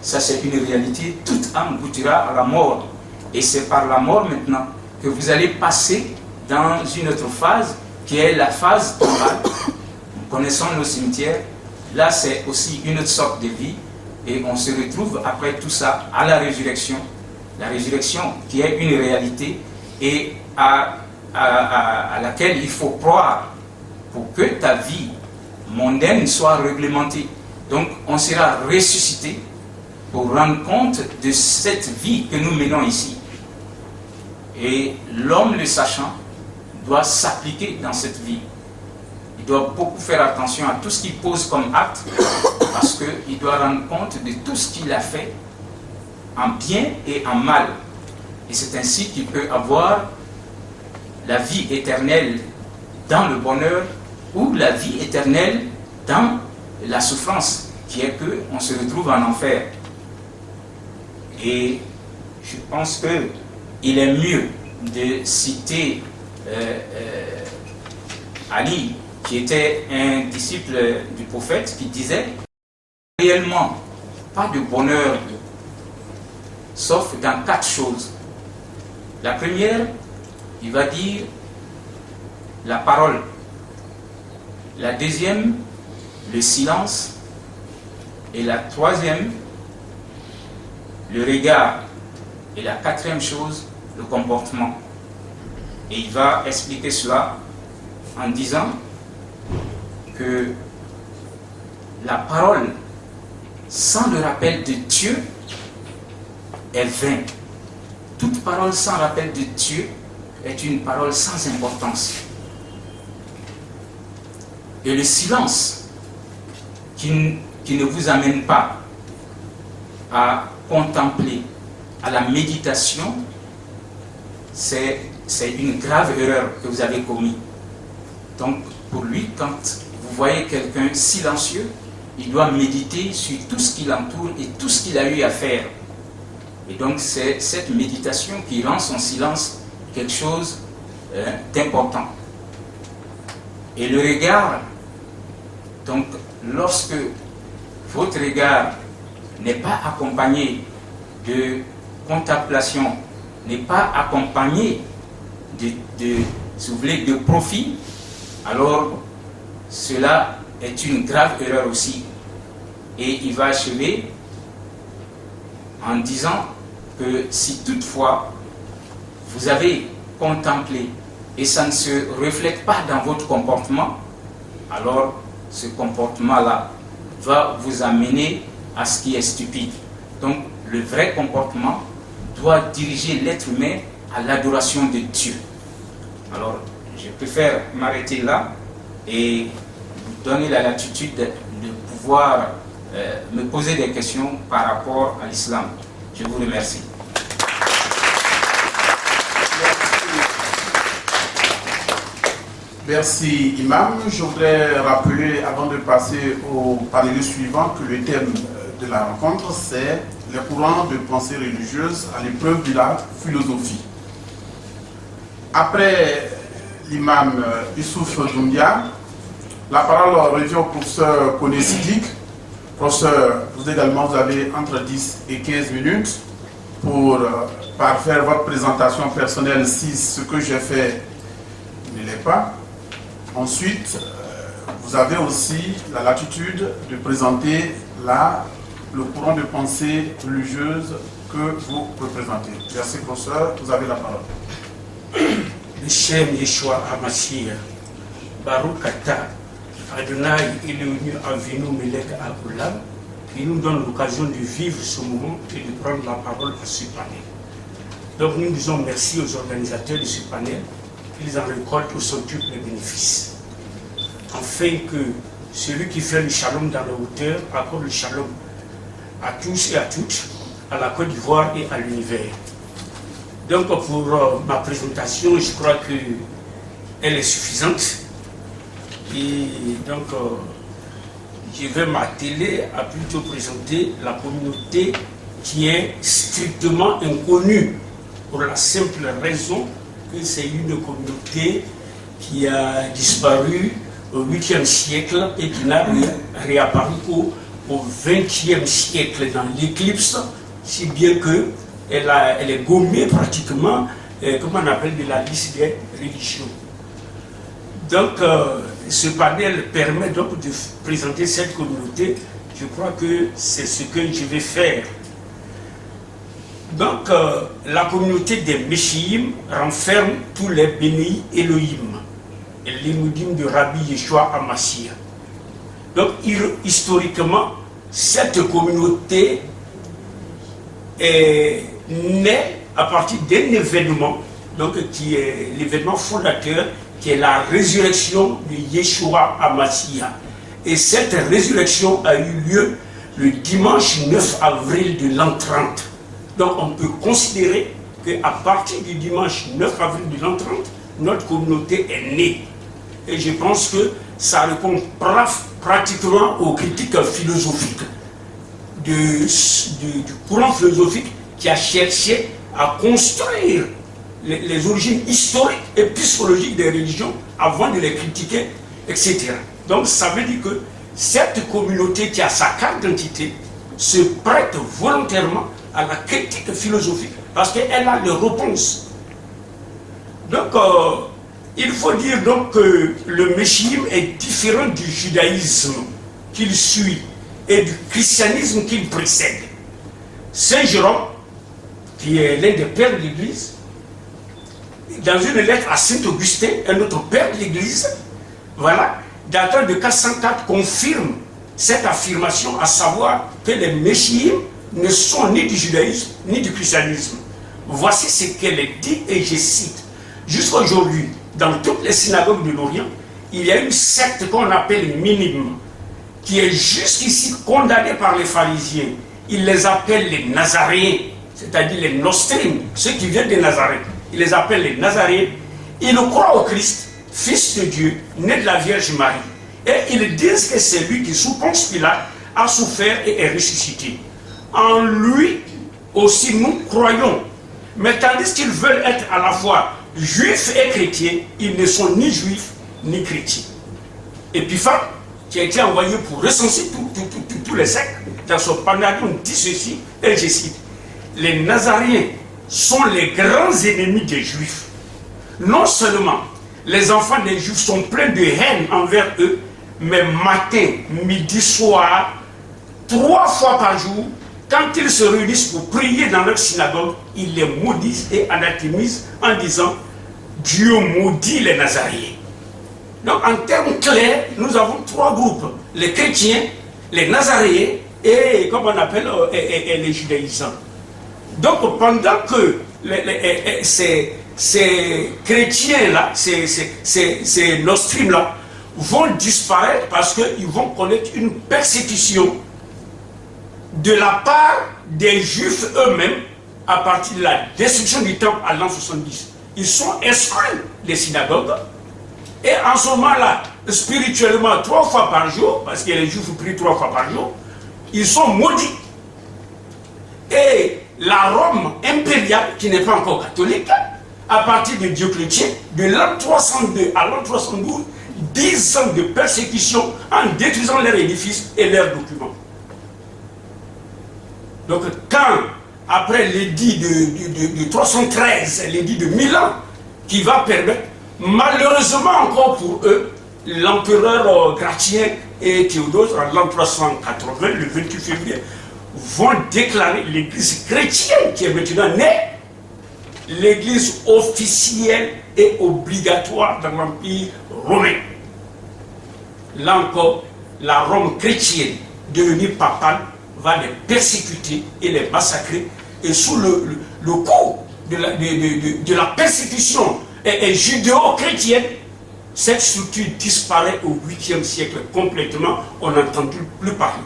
Ça c'est une réalité, toute âme goûtera à la mort. Et c'est par la mort maintenant que vous allez passer dans une autre phase qui est la phase tombale. Nous connaissons nos cimetières, là c'est aussi une autre sorte de vie et on se retrouve après tout ça à la résurrection qui est une réalité et à laquelle il faut croire pour que ta vie mondaine soit réglementée. Donc on sera ressuscité pour rendre compte de cette vie que nous menons ici. Et l'homme, le sachant, doit s'appliquer dans cette vie. Il doit beaucoup faire attention à tout ce qu'il pose comme acte, parce qu'il doit rendre compte de tout ce qu'il a fait, en bien et en mal. Et c'est ainsi qu'il peut avoir la vie éternelle dans le bonheur ou la vie éternelle dans la souffrance, qui est qu'on se retrouve en enfer. Et je pense qu'il est mieux de citer Ali, qui était un disciple du prophète, qui disait réellement pas de bonheur sauf dans 4 choses. La première, il va dire la parole. La deuxième, le silence. Et la troisième, le regard. Et la quatrième chose, le comportement. Et il va expliquer cela en disant que la parole sans le rappel de Dieu est vaine. Toute parole sans rappel de Dieu est une parole sans importance. Et le silence qui ne vous amène pas à contempler, à la méditation, c'est une grave erreur que vous avez commise. Donc, pour lui, quand vous voyez quelqu'un silencieux, il doit méditer sur tout ce qui l'entoure et tout ce qu'il a eu à faire. Et donc, c'est cette méditation qui rend son silence quelque chose d'important. Et le regard, donc, lorsque votre regard n'est pas accompagné de contemplation, n'est pas accompagné si vous voulez, de profit, alors cela est une grave erreur aussi. Et il va achever en disant que si toutefois vous avez contemplé et ça ne se reflète pas dans votre comportement, alors ce comportement-là va vous amener à ce qui est stupide. Donc le vrai comportement doit diriger l'être humain à l'adoration de Dieu. Alors je préfère m'arrêter là et vous donner la latitude de pouvoir me poser des questions par rapport à l'islam. Je vous remercie. Merci Imam. Je voudrais rappeler, avant de passer au panel suivant, que le thème de la rencontre, c'est les courants de pensée religieuse à l'épreuve de la philosophie. Après l'imam Youssouf Doumbia, la parole revient au professeur Koné Siddiq. Professeur, vous également, vous avez entre 10 et 15 minutes pour parfaire votre présentation personnelle si ce que j'ai fait ne l'est pas. Ensuite, vous avez aussi la latitude de présenter le courant de pensée religieuse que vous représentez. Merci, professeur. Vous avez la parole. Shem Yeshua Hamashia, Baruch Ata, Adonai Elohim Avinu Melech Haolam, qui nous donne l'occasion de vivre ce moment et de prendre la parole à ce panel. Donc nous disons merci aux organisateurs de ce panel, qu'ils en récoltent au centuple les bénéfices. Afin que celui qui fait le shalom dans la hauteur accorde le shalom à tous et à toutes, à la Côte d'Ivoire et à l'univers. Donc pour ma présentation, je crois qu'elle est suffisante. Et donc je vais m'atteler à plutôt présenter la communauté qui est strictement inconnue, pour la simple raison que c'est une communauté qui a disparu au 8e siècle et qui n'a réapparu qu'au 20e siècle dans l'éclipse, si bien que elle est gommée pratiquement, comme on appelle, de la liste des religions. Donc, ce panel permet donc de présenter cette communauté. Je crois que c'est ce que je vais faire. Donc, la communauté des Meshiim renferme tous les bénis Elohim, et l'Emudim de Rabbi Yeshua Hamashia. Donc, historiquement, cette communauté est née à partir d'un événement, donc, qui est l'événement fondateur, qui est la résurrection de Yeshua Hamashia. Et cette résurrection a eu lieu le dimanche 9 avril de l'an 30. Donc on peut considérer qu'à partir du dimanche 9 avril de l'an 30, notre communauté est née. Et je pense que ça répond pratiquement aux critiques philosophiques du courant philosophique qui a cherché à construire les origines historiques et psychologiques des religions avant de les critiquer, etc. Donc ça veut dire que cette communauté qui a sa carte d'identité se prête volontairement à la critique philosophique parce qu'elle a les réponses. Donc il faut dire donc que le Meshiim est différent du judaïsme qu'il suit et du christianisme qu'il précède. Saint Jérôme, qui est l'un des pères de l'Église, dans une lettre à Saint Augustin, un autre père de l'Église, voilà, datant de 404 confirme cette affirmation, à savoir que les Meshiim ne sont ni du judaïsme ni du christianisme. Voici ce qu'elle dit, et je cite. Jusqu'à aujourd'hui, dans toutes les synagogues de l'Orient, il y a une secte qu'on appelle minime, qui est jusqu'ici condamnée par les pharisiens. Ils les appellent les Nazaréens, c'est-à-dire les Nostrim, ceux qui viennent de Nazareth. Ils les appellent les Nazaréens. Ils croient au Christ, Fils de Dieu, né de la Vierge Marie. Et ils disent que c'est lui qui, sous Ponce Pilate, a souffert et est ressuscité. En lui aussi nous croyons. Mais tandis qu'ils veulent être à la fois juifs et chrétiens, ils ne sont ni juifs ni chrétiens. Épiphane, qui a été envoyé pour recenser tous les sectes, dans son panadion dit ceci, et je cite, les Nazaréens sont les grands ennemis des Juifs. Non seulement les enfants des Juifs sont pleins de haine envers eux, mais matin, midi, soir, 3 fois par jour, quand ils se réunissent pour prier dans leur synagogue, ils les maudissent et anathémisent en disant « Dieu maudit les Nazaréens ». Donc en termes clairs, nous avons 3 groupes, les chrétiens, les Nazaréens et, comme on appelle, les judaïsants. Donc pendant que ces chrétiens-là, ces nostrimes-là, vont disparaître parce qu'ils vont connaître une persécution de la part des Juifs eux-mêmes à partir de la destruction du temple à l'an 70. Ils sont exclus des synagogues et en ce moment-là, spirituellement, 3 fois par jour, parce que les Juifs prient 3 fois par jour, ils sont maudits. Et la Rome impériale, qui n'est pas encore catholique, à partir de Dioclétien, de l'an 302 à l'an 312, 10 ans de persécution en détruisant leurs édifices et leurs documents. Donc quand, après l'édit de 313, l'édit de Milan, qui va permettre, malheureusement encore pour eux, l'empereur Gratien et Théodose, en l'an 380, le 28 février, vont déclarer l'église chrétienne, qui est maintenant née, l'église officielle et obligatoire dans l'Empire romain. Là encore, la Rome chrétienne, devenue papale, va les persécuter et les massacrer. Et sous le coup de la persécution judéo-chrétienne, cette structure disparaît au 8e siècle complètement. On n'entend plus parler.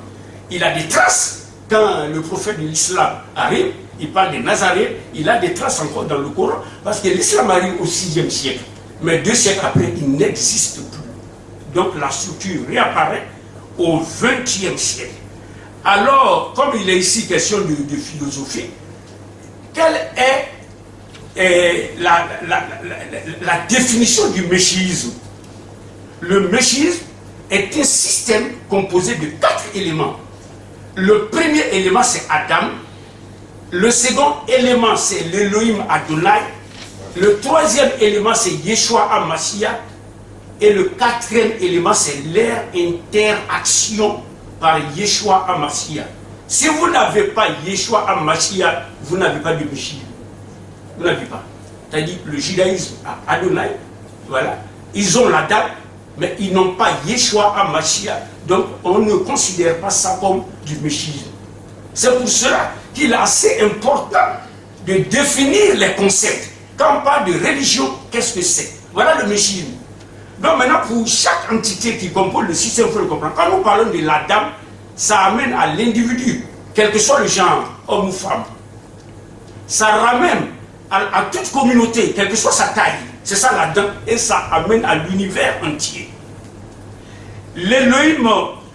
Il a des traces. Quand le prophète de l'islam arrive, il parle des Nazaréens, il a des traces encore dans le Coran, parce que l'islam arrive au 6e siècle. Mais 2 siècles après, il n'existe plus. Donc la structure réapparaît au 20e siècle. Alors, comme il est ici question de philosophie, quelle est la définition du méchisme? Le méchisme est un système composé de 4 éléments. Le premier élément, c'est Adam. Le second élément, c'est l'Elohim Adonai. Le 3e élément, c'est Yeshua HaMashiach. Et le 4e élément, c'est leur interaction par Yeshua HaMashiach. Si vous n'avez pas Yeshua HaMashiach, vous n'avez pas de Messie. Vous n'avez pas. C'est-à-dire le judaïsme à Adonai, voilà. Ils ont la date, mais ils n'ont pas Yeshua HaMashiach. Donc on ne considère pas ça comme du Messie. C'est pour cela qu'il est assez important de définir les concepts. Quand on parle de religion, qu'est-ce que c'est? Voilà le Messie. Donc maintenant, pour chaque entité qui compose le système, il faut le comprendre. Quand nous parlons de l'Adam, ça amène à l'individu, quel que soit le genre, homme ou femme. Ça ramène à toute communauté, quelle que soit sa taille. C'est ça l'Adam, et ça amène à l'univers entier. L'Elohim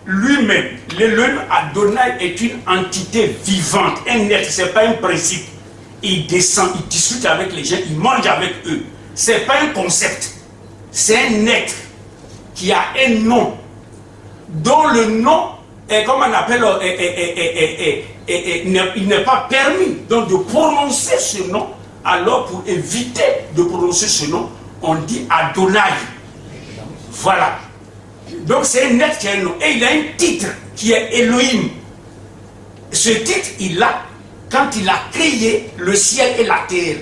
lui-même, l'Elohim Adonai est une entité vivante, un être, ce n'est pas un principe. Il descend, il discute avec les gens, il mange avec eux. Ce n'est pas un concept. C'est un être qui a un nom, dont le nom est, comme on appelle, il n'est pas permis donc de prononcer ce nom. Alors pour éviter de prononcer ce nom, on dit Adonai. Voilà. Donc c'est un être qui a un nom. Et il a un titre qui est Elohim. Ce titre, il l'a quand il a créé le ciel et la terre.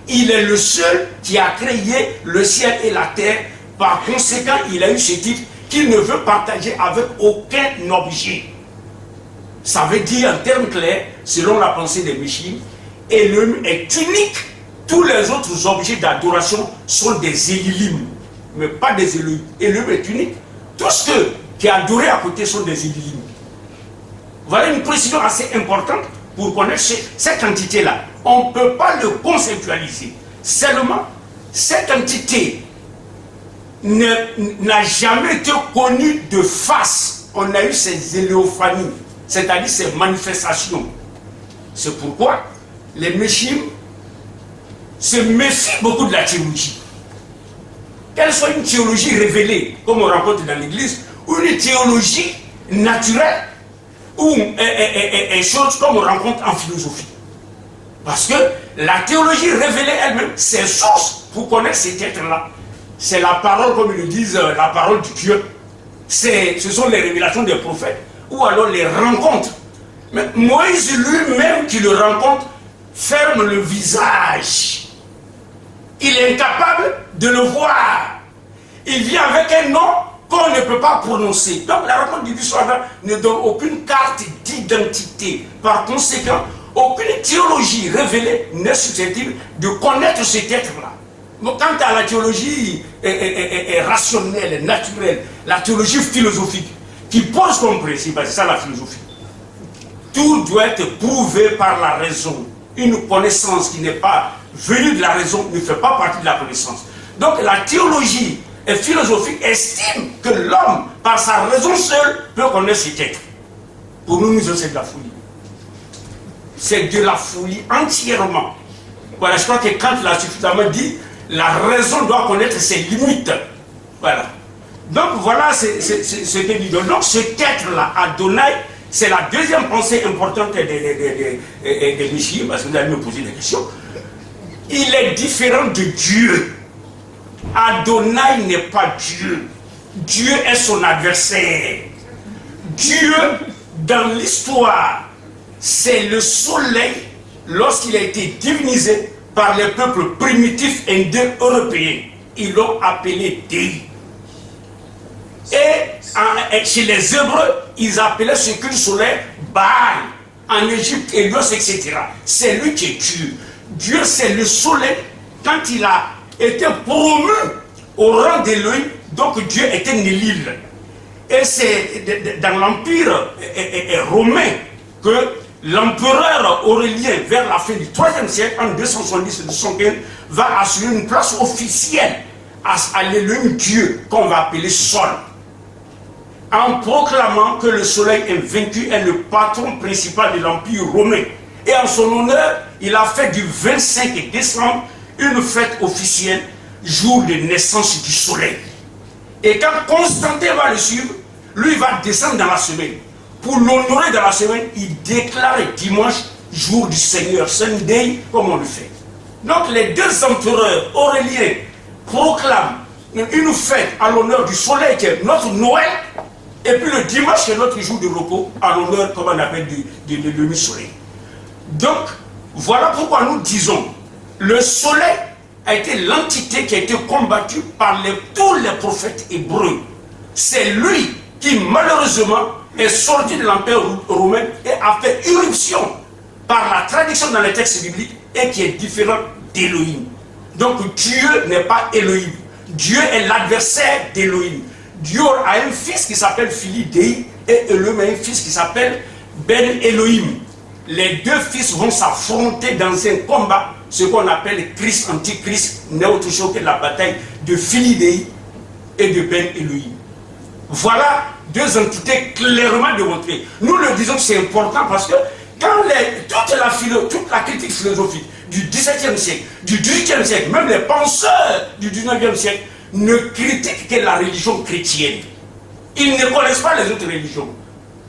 Il est le seul qui a créé le ciel et la terre. Par conséquent, il a eu ce titre qu'il ne veut partager avec aucun objet. Ça veut dire en termes clairs, selon la pensée des Michim, Elohim est unique. Tous les autres objets d'adoration sont des Élilim, mais pas des Elohim. Elohim est unique. Tout ce qui est adoré à côté sont des Élilim. Voilà une précision assez importante pour connaître cette entité-là. On ne peut pas le conceptualiser. Seulement, cette entité n'a jamais été connue de face. On a eu ces éléophanies, c'est-à-dire ces manifestations. C'est pourquoi les Meshim se méfient beaucoup de la théologie. Qu'elle soit une théologie révélée, comme on rencontre dans l'Église, ou une théologie naturelle, ou chose comme on rencontre en philosophie. Parce que la théologie révélée elle-même, ses sources pour connaître ces êtres-là, c'est la parole, comme ils le disent, la parole de Dieu. Ce sont les révélations des prophètes, ou alors les rencontres. Mais Moïse lui-même qui le rencontre, ferme le visage. Il est incapable de le voir. Il vient avec un nom qu'on ne peut pas prononcer. Donc la rencontre du soir ne donne aucune carte d'identité. Par conséquent, aucune théologie révélée n'est susceptible de connaître cet être-là. Donc, quant à la théologie rationnelle, naturelle, la théologie philosophique, qui pose comme principe, c'est ça la philosophie. Tout doit être prouvé par la raison. Une connaissance qui n'est pas venue de la raison ne fait pas partie de la connaissance. Donc la théologie philosophique estime que l'homme, par sa raison seule, peut connaître cet être. Pour nous, c'est de la folie. C'est de la folie entièrement. Voilà, je crois que Kant l'a suffisamment dit, la raison doit connaître ses limites. Voilà. Donc voilà ce que dit. Donc cet être-là, Adonai, c'est la deuxième pensée importante des Michim, parce que vous allez me poser des questions. Il est différent de Dieu. Adonai n'est pas Dieu. Dieu est son adversaire. Dieu, dans l'histoire, c'est le soleil lorsqu'il a été divinisé par les peuples primitifs indo-européens. Ils l'ont appelé Dei. Et chez les Hébreux, ils appelaient ce culte solaire Baal. En Égypte, Hélios, etc. C'est lui qui est Dieu. Dieu, c'est le soleil. Quand il a été promu au rang d'Élohim, donc Dieu était Nélil. Et c'est dans l'Empire romain que l'empereur Aurélien, vers la fin du IIIe siècle, en 270-215, va assurer une place officielle à l'Élohim Dieu, qu'on va appeler Sol, en proclamant que le soleil invaincu est le patron principal de l'Empire romain. Et en son honneur, il a fait du 25 décembre une fête officielle, jour de naissance du soleil. Et quand Constantin va le suivre, lui va descendre dans la semaine. Pour l'honorer dans la semaine, il déclare dimanche, jour du Seigneur, Sunday, comme on le fait. Donc les deux empereurs, Aurélien, proclament une fête à l'honneur du soleil, qui est notre Noël, et puis le dimanche, qui est notre jour de repos, à l'honneur, comme on appelle, de demi-soleil. Donc, voilà pourquoi nous disons, le soleil a été l'entité qui a été combattue par tous les prophètes hébreux. C'est lui qui, malheureusement, est sorti de l'Empire romain et a fait irruption par la tradition dans les textes bibliques et qui est différent d'Élohim. Donc Dieu n'est pas Élohim. Dieu est l'adversaire d'Élohim. Dieu a un fils qui s'appelle Phili Dei et Elohim a un fils qui s'appelle Ben Elohim. Les deux fils vont s'affronter dans un combat, ce qu'on appelle Christ antichrist, n'est autre chose que la bataille de Phili Dei et de Ben Elohim. Voilà deux entités clairement démontrées. Nous le disons, c'est important parce que quand toute la critique philosophique du XVIIe siècle, du XVIIIe siècle, même les penseurs du XIXe siècle ne critiquent que la religion chrétienne. Ils ne connaissent pas les autres religions.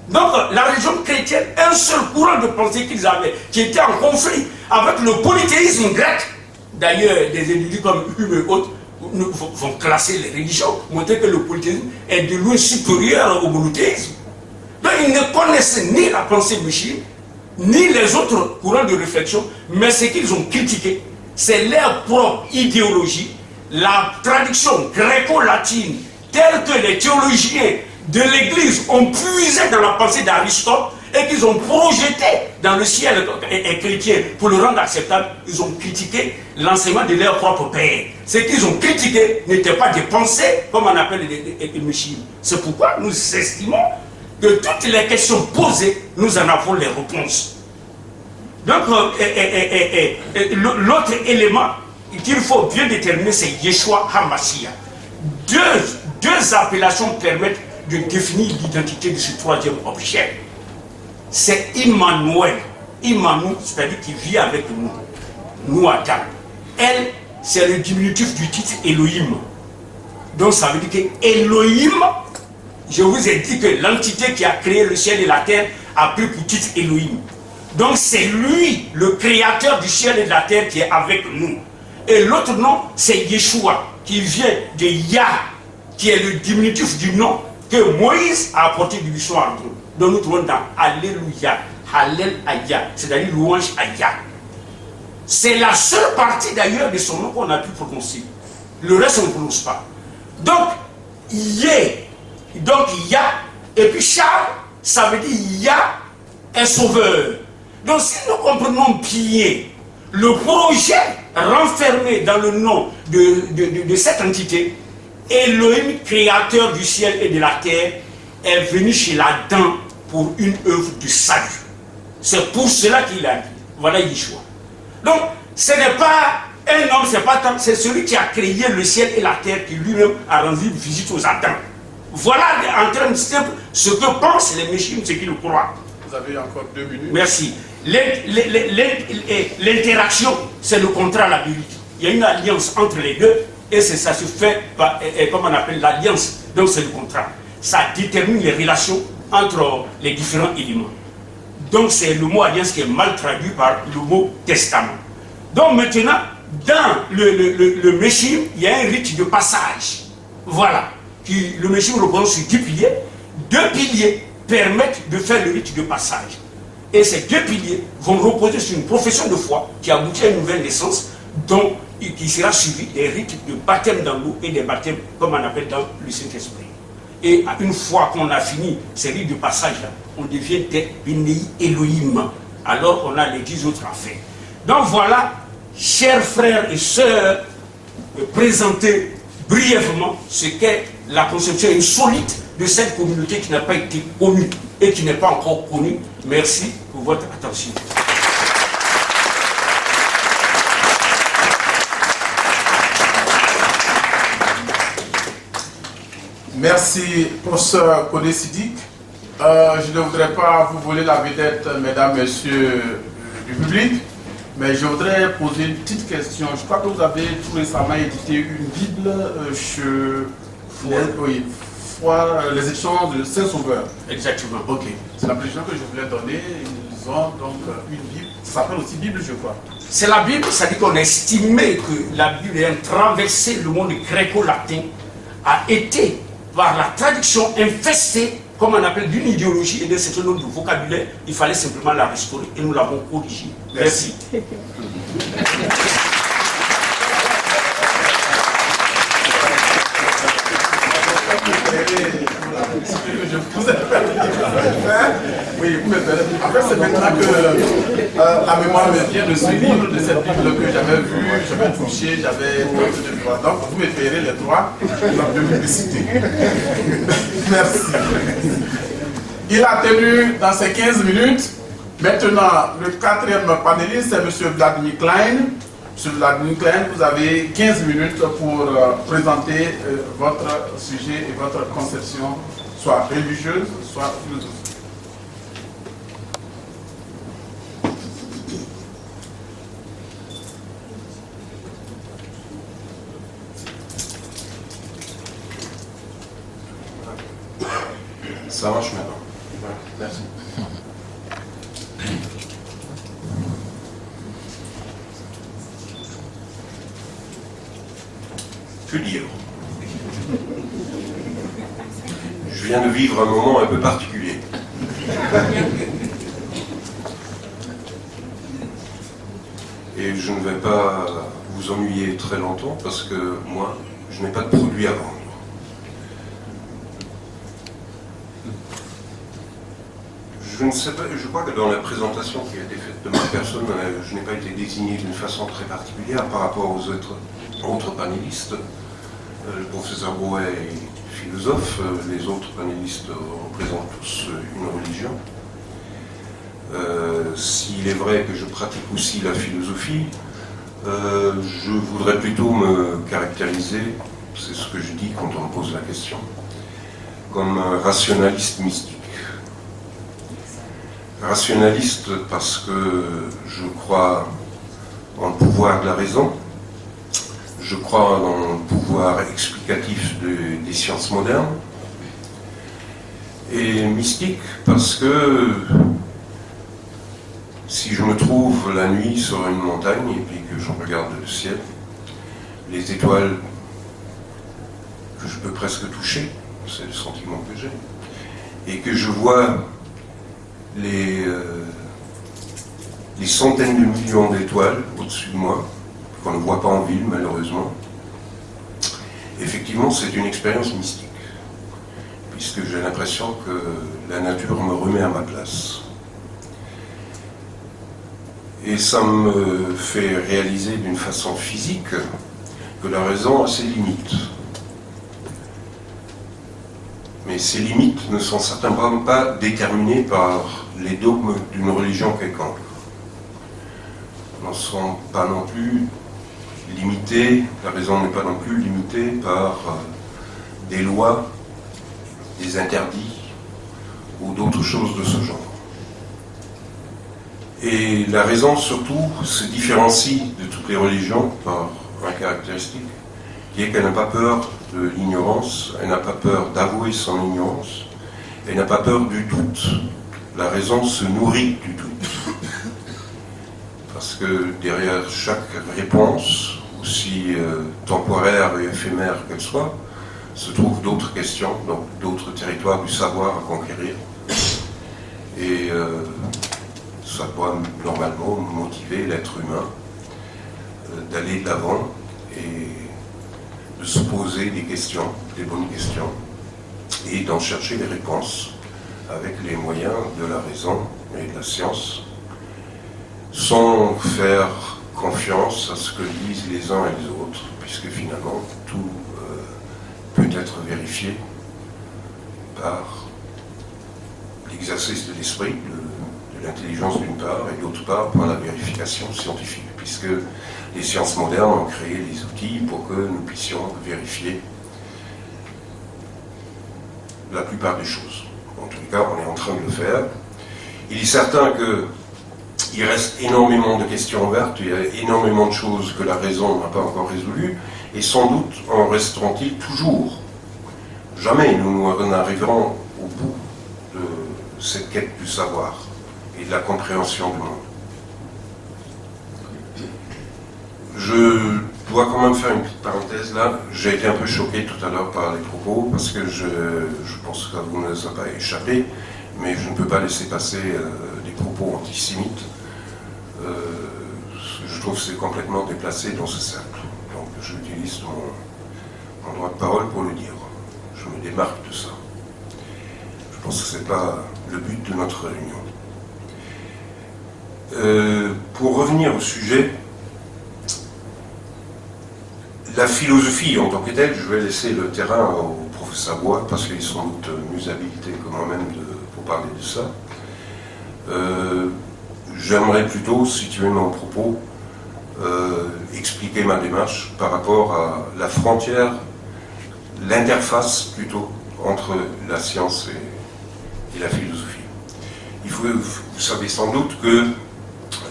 Donc la religion chrétienne, un seul courant de pensée qu'ils avaient, qui était en conflit avec le polythéisme grec. D'ailleurs, des érudits comme Hume et autres vont classer les religions, montrer que le polythéisme est de loin supérieur au monothéisme. Donc ils ne connaissent ni la pensée michine, ni les autres courants de réflexion, mais ce qu'ils ont critiqué, c'est leur propre idéologie, la traduction gréco-latine tels que les théologiens de l'Église ont puisé dans la pensée d'Aristote et qu'ils ont projeté dans le ciel chrétien pour le rendre acceptable, ils ont critiqué l'enseignement de leur propre père. Ce qu'ils ont critiqué n'était pas des pensées, comme on appelle les Meshiim. C'est pourquoi nous estimons que toutes les questions posées, nous en avons les réponses. Donc, l'autre élément qu'il faut bien déterminer, c'est Yeshua HaMashiach. Deux appellations permettent de définir l'identité de ce troisième objet. C'est Immanuel. Immanuel, c'est-à-dire qui vit avec nous. Nous, Adam. Elle, c'est le diminutif du titre Elohim. Donc, ça veut dire que Elohim, je vous ai dit que l'entité qui a créé le ciel et la terre a pris pour titre Elohim. Donc, c'est lui, le créateur du ciel et de la terre, qui est avec nous. Et l'autre nom, c'est Yeshua, qui vient de Yah, qui est le diminutif du nom que Moïse a apporté du buisson ardent. Donc nous trouvons dans Alléluia, Hallel Aya, c'est-à-dire louange à Yah. C'est la seule partie d'ailleurs de son nom qu'on a pu prononcer. Le reste on ne prononce pas. Donc, Yé, donc Yah, et puis Charles, ça veut dire Yah est sauveur. Donc si nous comprenons bien le projet renfermé dans le nom de cette entité, Elohim, créateur du ciel et de la terre, est venu chez l'Adam pour une œuvre de salut. C'est pour cela qu'il a dit. Voilà Yeshua. Donc, ce n'est pas un homme, c'est celui qui a créé le ciel et la terre qui lui-même a rendu visite aux Adams. Voilà en termes simples ce que pensent les Meshiim, ce qu'ils croient. Vous avez encore 2 minutes. Merci. L'interaction, c'est le contrat labyrinth. Il y a une alliance entre les deux et ça se fait, comme on appelle l'alliance. Donc c'est le contrat. Ça détermine les relations entre les différents éléments. Donc c'est le mot alliance qui est mal traduit par le mot testament. Donc maintenant, dans le Meshiim, il y a un rite de passage. Voilà. Le Meshiim repose sur 2 piliers. 2 piliers permettent de faire le rite de passage. Et ces 2 piliers vont reposer sur une profession de foi qui aboutit à une nouvelle naissance, qui sera suivie des rites de baptême dans l'eau et des baptêmes, comme on appelle dans le Saint-Esprit. Et une fois qu'on a fini ces rites de passage-là, on devient des Bénéi Elohim. Alors on a les 10 autres à faire. Donc voilà, chers frères et sœurs, présenter brièvement ce qu'est la conception insolite de cette communauté qui n'a pas été connue et qui n'est pas encore connue. Merci pour votre attention. Merci, professeur Kodé Siddiq. Je ne voudrais pas vous voler la vedette, mesdames, messieurs du public, mais je voudrais poser une petite question. Je crois que vous avez tout récemment édité une Bible les éditions de Saint-Sauveur. Exactement. Ok. C'est la précision que je voulais donner. Ils ont donc une Bible. Ça s'appelle aussi Bible, je crois. C'est la Bible, ça dit qu'on estimait que la Bible ayant traversé le monde gréco-latin a été, par la traduction infestée, comme on appelle, d'une idéologie et d'un certain nombre de vocabulaire. Il fallait simplement la restaurer et nous l'avons corrigée. Merci. Oui, vous me permettez. En fait, c'est maintenant que la mémoire me vient de ce livre, de cette Bible que j'avais vu, j'avais touché, j'avais trouvé de droit. Donc, vous me payerez les droits de publicité. Merci. Il a tenu dans ces 15 minutes. Maintenant, le 4e panéliste, c'est M. Vladimir Klein. M. Vladimir Klein, vous avez 15 minutes pour présenter votre sujet et votre conception, soit religieuse, soit philosophique. Ça marche maintenant. Merci. Que dire? Je viens de vivre un moment un peu particulier. Et je ne vais pas vous ennuyer très longtemps parce que moi, je n'ai pas de produit à vendre. Je ne sais pas, je crois que dans la présentation qui a été faite de ma personne, je n'ai pas été désigné d'une façon très particulière par rapport aux autres panélistes. Le professeur Brouet est philosophe, les autres panélistes représentent tous une religion. S'il est vrai que je pratique aussi la philosophie, je voudrais plutôt me caractériser, c'est ce que je dis quand on me pose la question, comme un rationaliste mystique. Rationaliste parce que je crois en le pouvoir de la raison, je crois dans le pouvoir explicatif des sciences modernes, et mystique parce que si je me trouve la nuit sur une montagne et puis que je regarde le ciel, les étoiles que je peux presque toucher, c'est le sentiment que j'ai, et que je vois les centaines de millions d'étoiles au-dessus de moi, qu'on ne voit pas en ville malheureusement, effectivement c'est une expérience mystique, puisque j'ai l'impression que la nature me remet à ma place. Et ça me fait réaliser d'une façon physique que la raison a ses limites. Mais ces limites ne sont certainement pas déterminées par les dogmes d'une religion quelconque. Ne sont pas non plus limitées, la raison n'est pas non plus limitée par des lois, des interdits ou d'autres choses de ce genre. Et la raison surtout se différencie de toutes les religions par une caractéristique qui est qu'elle n'a pas peur de l'ignorance, elle n'a pas peur d'avouer son ignorance, elle n'a pas peur du doute. La raison se nourrit du doute. Parce que derrière chaque réponse, aussi temporaire et éphémère qu'elle soit, se trouvent d'autres questions, donc d'autres territoires du savoir à conquérir. Et ça doit normalement motiver l'être humain d'aller de l'avant et de se poser des questions, des bonnes questions, et d'en chercher les réponses avec les moyens de la raison et de la science, sans faire confiance à ce que disent les uns et les autres, puisque finalement tout peut être vérifié par l'exercice de l'esprit, de l'intelligence d'une part, et d'autre part par la vérification scientifique, puisque les sciences modernes ont créé des outils pour que nous puissions vérifier la plupart des choses. En tout cas, on est en train de le faire. Il est certain qu'il reste énormément de questions ouvertes, il y a énormément de choses que la raison n'a pas encore résolues, et sans doute en resteront-ils toujours. Jamais nous n'arriverons au bout de cette quête du savoir et de la compréhension du monde. Je dois quand même faire une petite parenthèse là. J'ai été un peu choqué tout à l'heure par les propos, parce que je pense que vous ne vous a pas échappé, mais je ne peux pas laisser passer des propos antisémites. Je trouve que c'est complètement déplacé dans ce cercle. Donc j'utilise mon droit de parole pour le dire. Je me démarque de ça. Je pense que ce n'est pas le but de notre réunion. Pour revenir au sujet, la philosophie en tant que telle, je vais laisser le terrain au professeur Bois, parce qu'il est sans doute mieux habilité que moi-même pour parler de ça. J'aimerais plutôt situer mon propos, expliquer ma démarche par rapport à la frontière, l'interface plutôt, entre la science et la philosophie. Vous savez sans doute que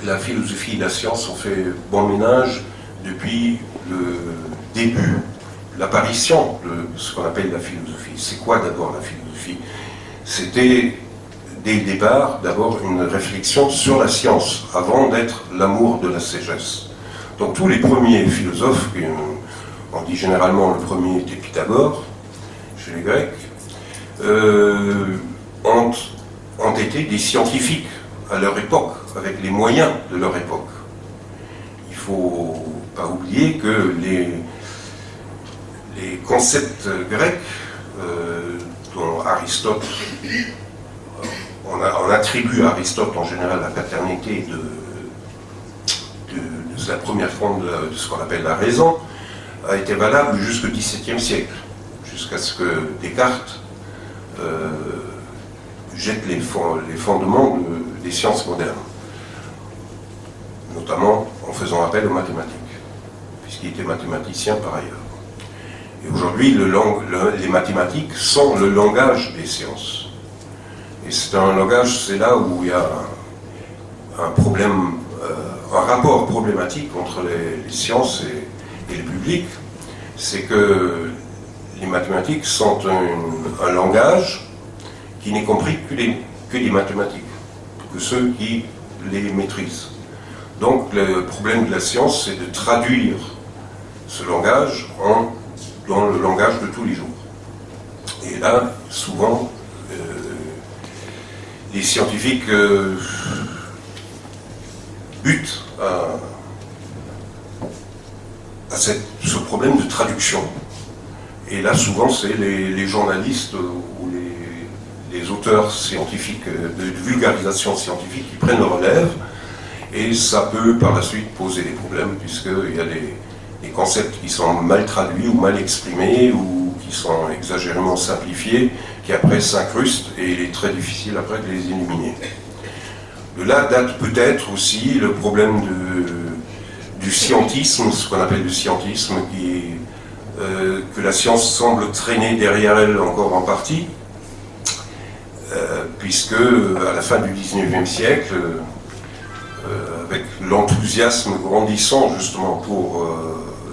la philosophie et la science ont fait bon ménage depuis le début, l'apparition de ce qu'on appelle la philosophie. C'est quoi d'abord la philosophie? C'était dès le départ d'abord une réflexion sur la science, avant d'être l'amour de la sagesse. Donc tous les premiers philosophes, on dit généralement le premier était Pythagore, chez les Grecs, ont été des scientifiques à leur époque, avec les moyens de leur époque. Il ne faut pas oublier que les concepts grecs dont Aristote on attribue à Aristote en général la paternité de la première forme de ce qu'on appelle la raison, a été valable jusqu'au XVIIe siècle, jusqu'à ce que Descartes jette les fondements des sciences modernes, notamment en faisant appel aux mathématiques, puisqu'il était mathématicien par ailleurs. Et aujourd'hui, les mathématiques sont le langage des sciences. Et c'est un langage, c'est là où il y a un problème, un rapport problématique entre les sciences et le public. C'est que les mathématiques sont un langage qui n'est compris que des mathématiques, que ceux qui les maîtrisent. Donc le problème de la science, c'est de traduire ce langage dans le langage de tous les jours. Et là, souvent, les scientifiques butent à ce problème de traduction. Et là, souvent, c'est les journalistes ou les auteurs scientifiques, de vulgarisation scientifique, qui prennent le relève, et ça peut par la suite poser des problèmes, puisqu'il y a des concepts qui sont mal traduits ou mal exprimés, ou qui sont exagérément simplifiés, qui après s'incrustent, et il est très difficile après de les éliminer. De là date peut-être aussi le problème du scientisme, ce qu'on appelle le scientisme, que la science semble traîner derrière elle encore en partie, puisque à la fin du XIXe siècle, avec l'enthousiasme grandissant justement pour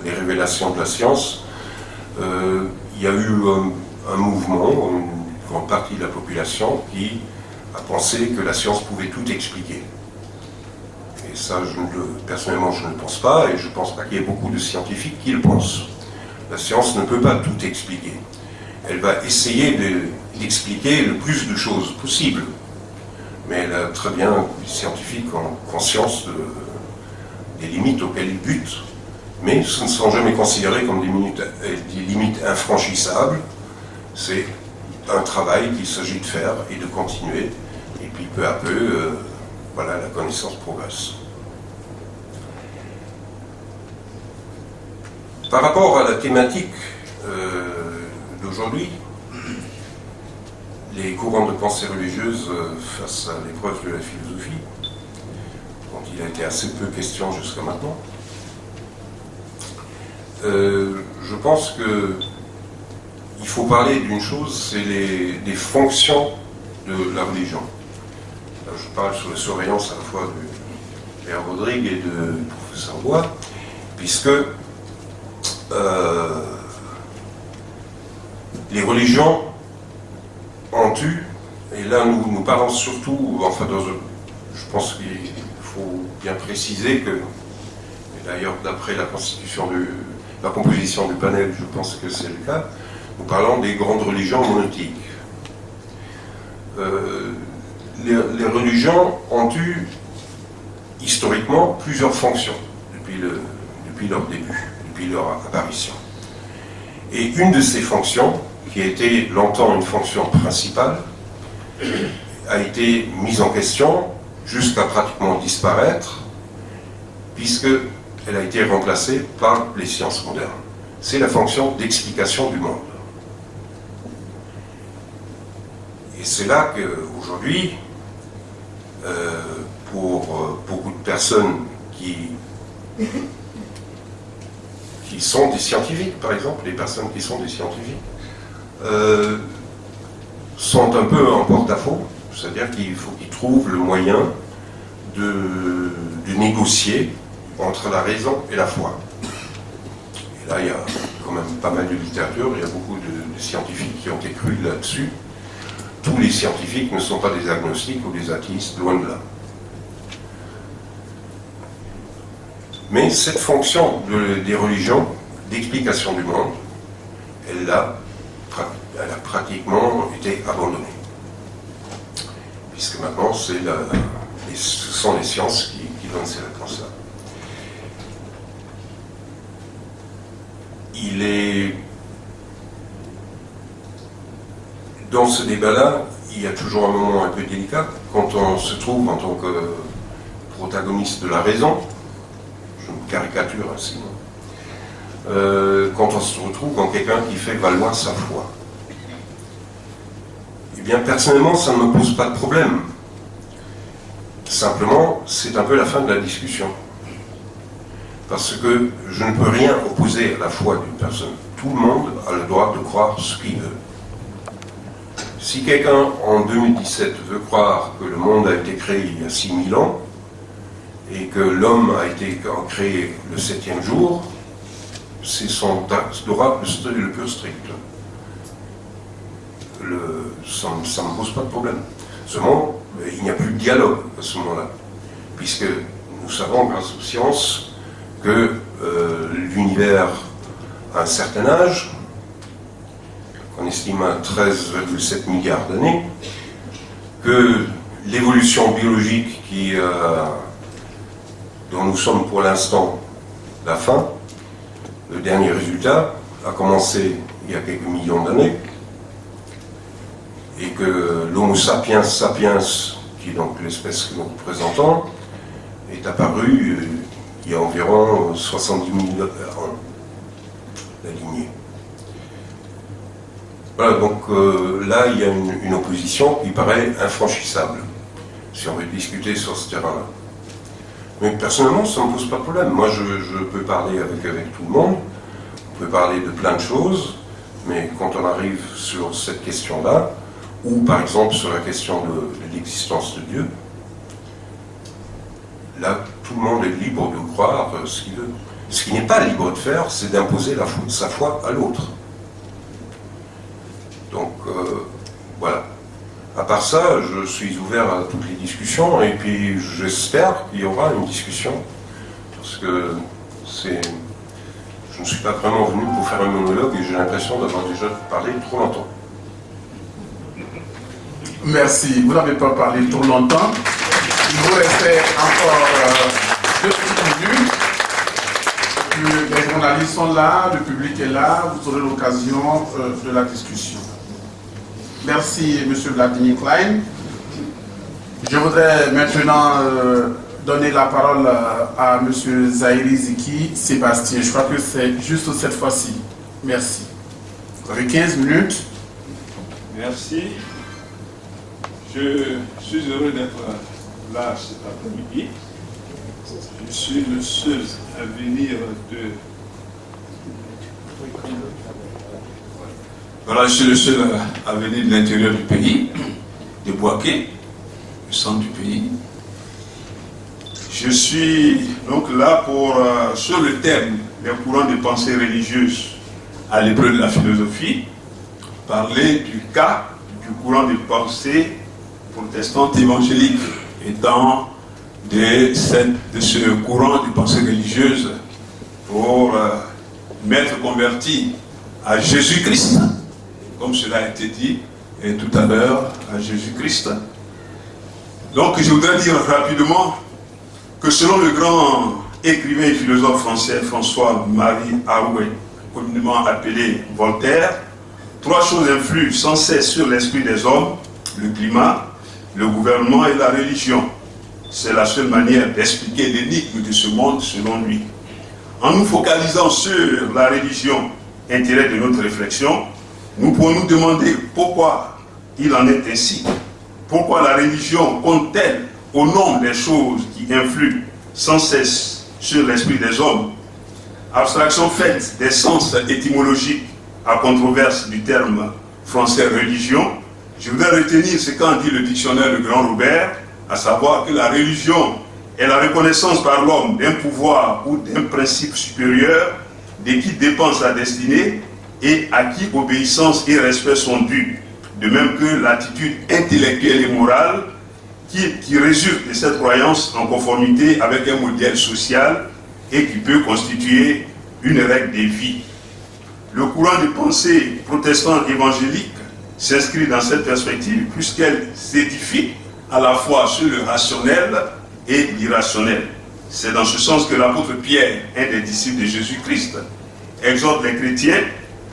les révélations de la science, il y a eu un mouvement, une grande partie de la population qui a pensé que la science pouvait tout expliquer. Et ça, personnellement, je ne le pense pas, et je ne pense pas qu'il y ait beaucoup de scientifiques qui le pensent. La science ne peut pas tout expliquer. Elle va essayer d'expliquer le plus de choses possible. Mais elle a très bien, les scientifiques ont conscience des limites auxquelles ils butent. Mais ce ne sont jamais considérés comme des limites infranchissables. C'est un travail qu'il s'agit de faire et de continuer. Et puis peu à peu, voilà, la connaissance progresse. Par rapport à la thématique d'aujourd'hui, les courants de pensée religieuse face à l'épreuve de la philosophie, dont il a été assez peu question jusqu'à maintenant, je pense qu'il faut parler d'une chose, c'est des fonctions de la religion. Là, je parle sous la surveillance à la fois de Père Rodrigue et de professeur Bois, puisque les religions ont eu, et là nous parlons surtout, enfin je pense qu'il faut bien préciser que, et d'ailleurs d'après la composition du panel, je pense que c'est le cas, nous parlons des grandes religions monothéiques. Les religions ont eu historiquement plusieurs fonctions depuis leur début, depuis leur apparition. Et une de ces fonctions, qui a été longtemps une fonction principale, a été mise en question jusqu'à pratiquement disparaître, puisqu'elle a été remplacée par les sciences modernes. C'est la fonction d'explication du monde. Et c'est là qu'aujourd'hui, pour beaucoup de personnes qui sont des scientifiques, par exemple, les personnes qui sont des scientifiques, sont un peu en porte-à-faux, c'est-à-dire qu'il faut qu'ils trouvent le moyen de négocier entre la raison et la foi. Et là, il y a quand même pas mal de littérature, il y a beaucoup de scientifiques qui ont écrit là-dessus. Tous les scientifiques ne sont pas des agnostiques ou des athéistes, loin de là. Mais cette fonction des religions, d'explication du monde, elle a pratiquement été abandonnée. Puisque maintenant, ce sont les sciences qui donnent ces réponses-là. Dans ce débat-là, il y a toujours un moment un peu délicat quand on se trouve en tant que protagoniste de la raison, je me caricature ainsi, quand on se retrouve en quelqu'un qui fait valoir sa foi. Eh bien, personnellement, ça ne me pose pas de problème. Simplement, c'est un peu la fin de la discussion. Parce que je ne peux rien opposer à la foi d'une personne. Tout le monde a le droit de croire ce qu'il veut. Si quelqu'un, en 2017, veut croire que le monde a été créé il y a 6000 ans, et que l'homme a été créé le 7e jour, c'est son droit le plus strict. Ça ne me pose pas de problème. Seulement, il n'y a plus de dialogue à ce moment-là, puisque nous savons, grâce aux sciences, que l'univers a un certain âge, qu'on estime à 13,7 milliards d'années, que l'évolution biologique dont nous sommes pour l'instant la fin, le dernier résultat, a commencé il y a quelques millions d'années, et que l'Homo sapiens sapiens, qui est donc l'espèce que nous représentons, est apparu il y a environ 70 000 ans, la lignée. Voilà, donc là, il y a une opposition qui paraît infranchissable, si on veut discuter sur ce terrain-là. Mais personnellement, ça ne me pose pas de problème. Moi, je peux parler avec tout le monde, on peut parler de plein de choses, mais quand on arrive sur cette question-là, ou par exemple sur la question de l'existence de Dieu, là, tout le monde est libre de croire ce qu'il veut. Ce qu'il n'est pas libre de faire, c'est d'imposer sa foi à l'autre. Donc, voilà. À part ça, je suis ouvert à toutes les discussions, et puis j'espère qu'il y aura une discussion, parce que je ne suis pas vraiment venu pour faire un monologue, et j'ai l'impression d'avoir déjà parlé trop longtemps. Merci. Vous n'avez pas parlé trop longtemps. Il vous restait encore 2 petites minutes. Les journalistes sont là, le public est là, vous aurez l'occasion de la discussion. Merci, M. Vladimir Klein. Je voudrais maintenant donner la parole à M. Zahiri Ziki Sébastien. Je crois que c'est juste cette fois-ci. Merci. Vous avez 15 minutes. Merci. Je suis heureux d'être là cet après-midi. Je suis le seul à venir Voilà, je suis le seul à venir de l'intérieur du pays, de Bouaké, le centre du pays. Je suis donc là sur le thème des courants de pensée religieuse à l'épreuve de la philosophie, parler du cas du courant de pensée protestante évangélique étant de ce courant de pensée religieuse pour m'être converti à Jésus-Christ, comme cela a été dit tout à l'heure, à Jésus-Christ. Donc je voudrais dire rapidement que selon le grand écrivain et philosophe français François-Marie Arouet, communément appelé Voltaire, 3 choses influent sans cesse sur l'esprit des hommes: le climat, le gouvernement et la religion. C'est la seule manière d'expliquer l'énigme de ce monde selon lui. En nous focalisant sur la religion, intérêt de notre réflexion, nous pouvons nous demander pourquoi il en est ainsi. Pourquoi la religion compte-t-elle au nombre des choses qui influent sans cesse sur l'esprit des hommes? Abstraction faite des sens étymologiques à controverse du terme français religion, je voudrais retenir ce qu'en dit le dictionnaire de Grand Robert, à savoir que la religion est la reconnaissance par l'homme d'un pouvoir ou d'un principe supérieur de qui dépend sa destinée et à qui obéissance et respect sont dus, de même que l'attitude intellectuelle et morale qui résulte de cette croyance en conformité avec un modèle social et qui peut constituer une règle de vie. Le courant de pensée protestant évangélique s'inscrit dans cette perspective puisqu'elle s'édifie à la fois sur le rationnel et l'irrationnel. C'est dans ce sens que l'apôtre Pierre, un des disciples de Jésus-Christ, exhorte les chrétiens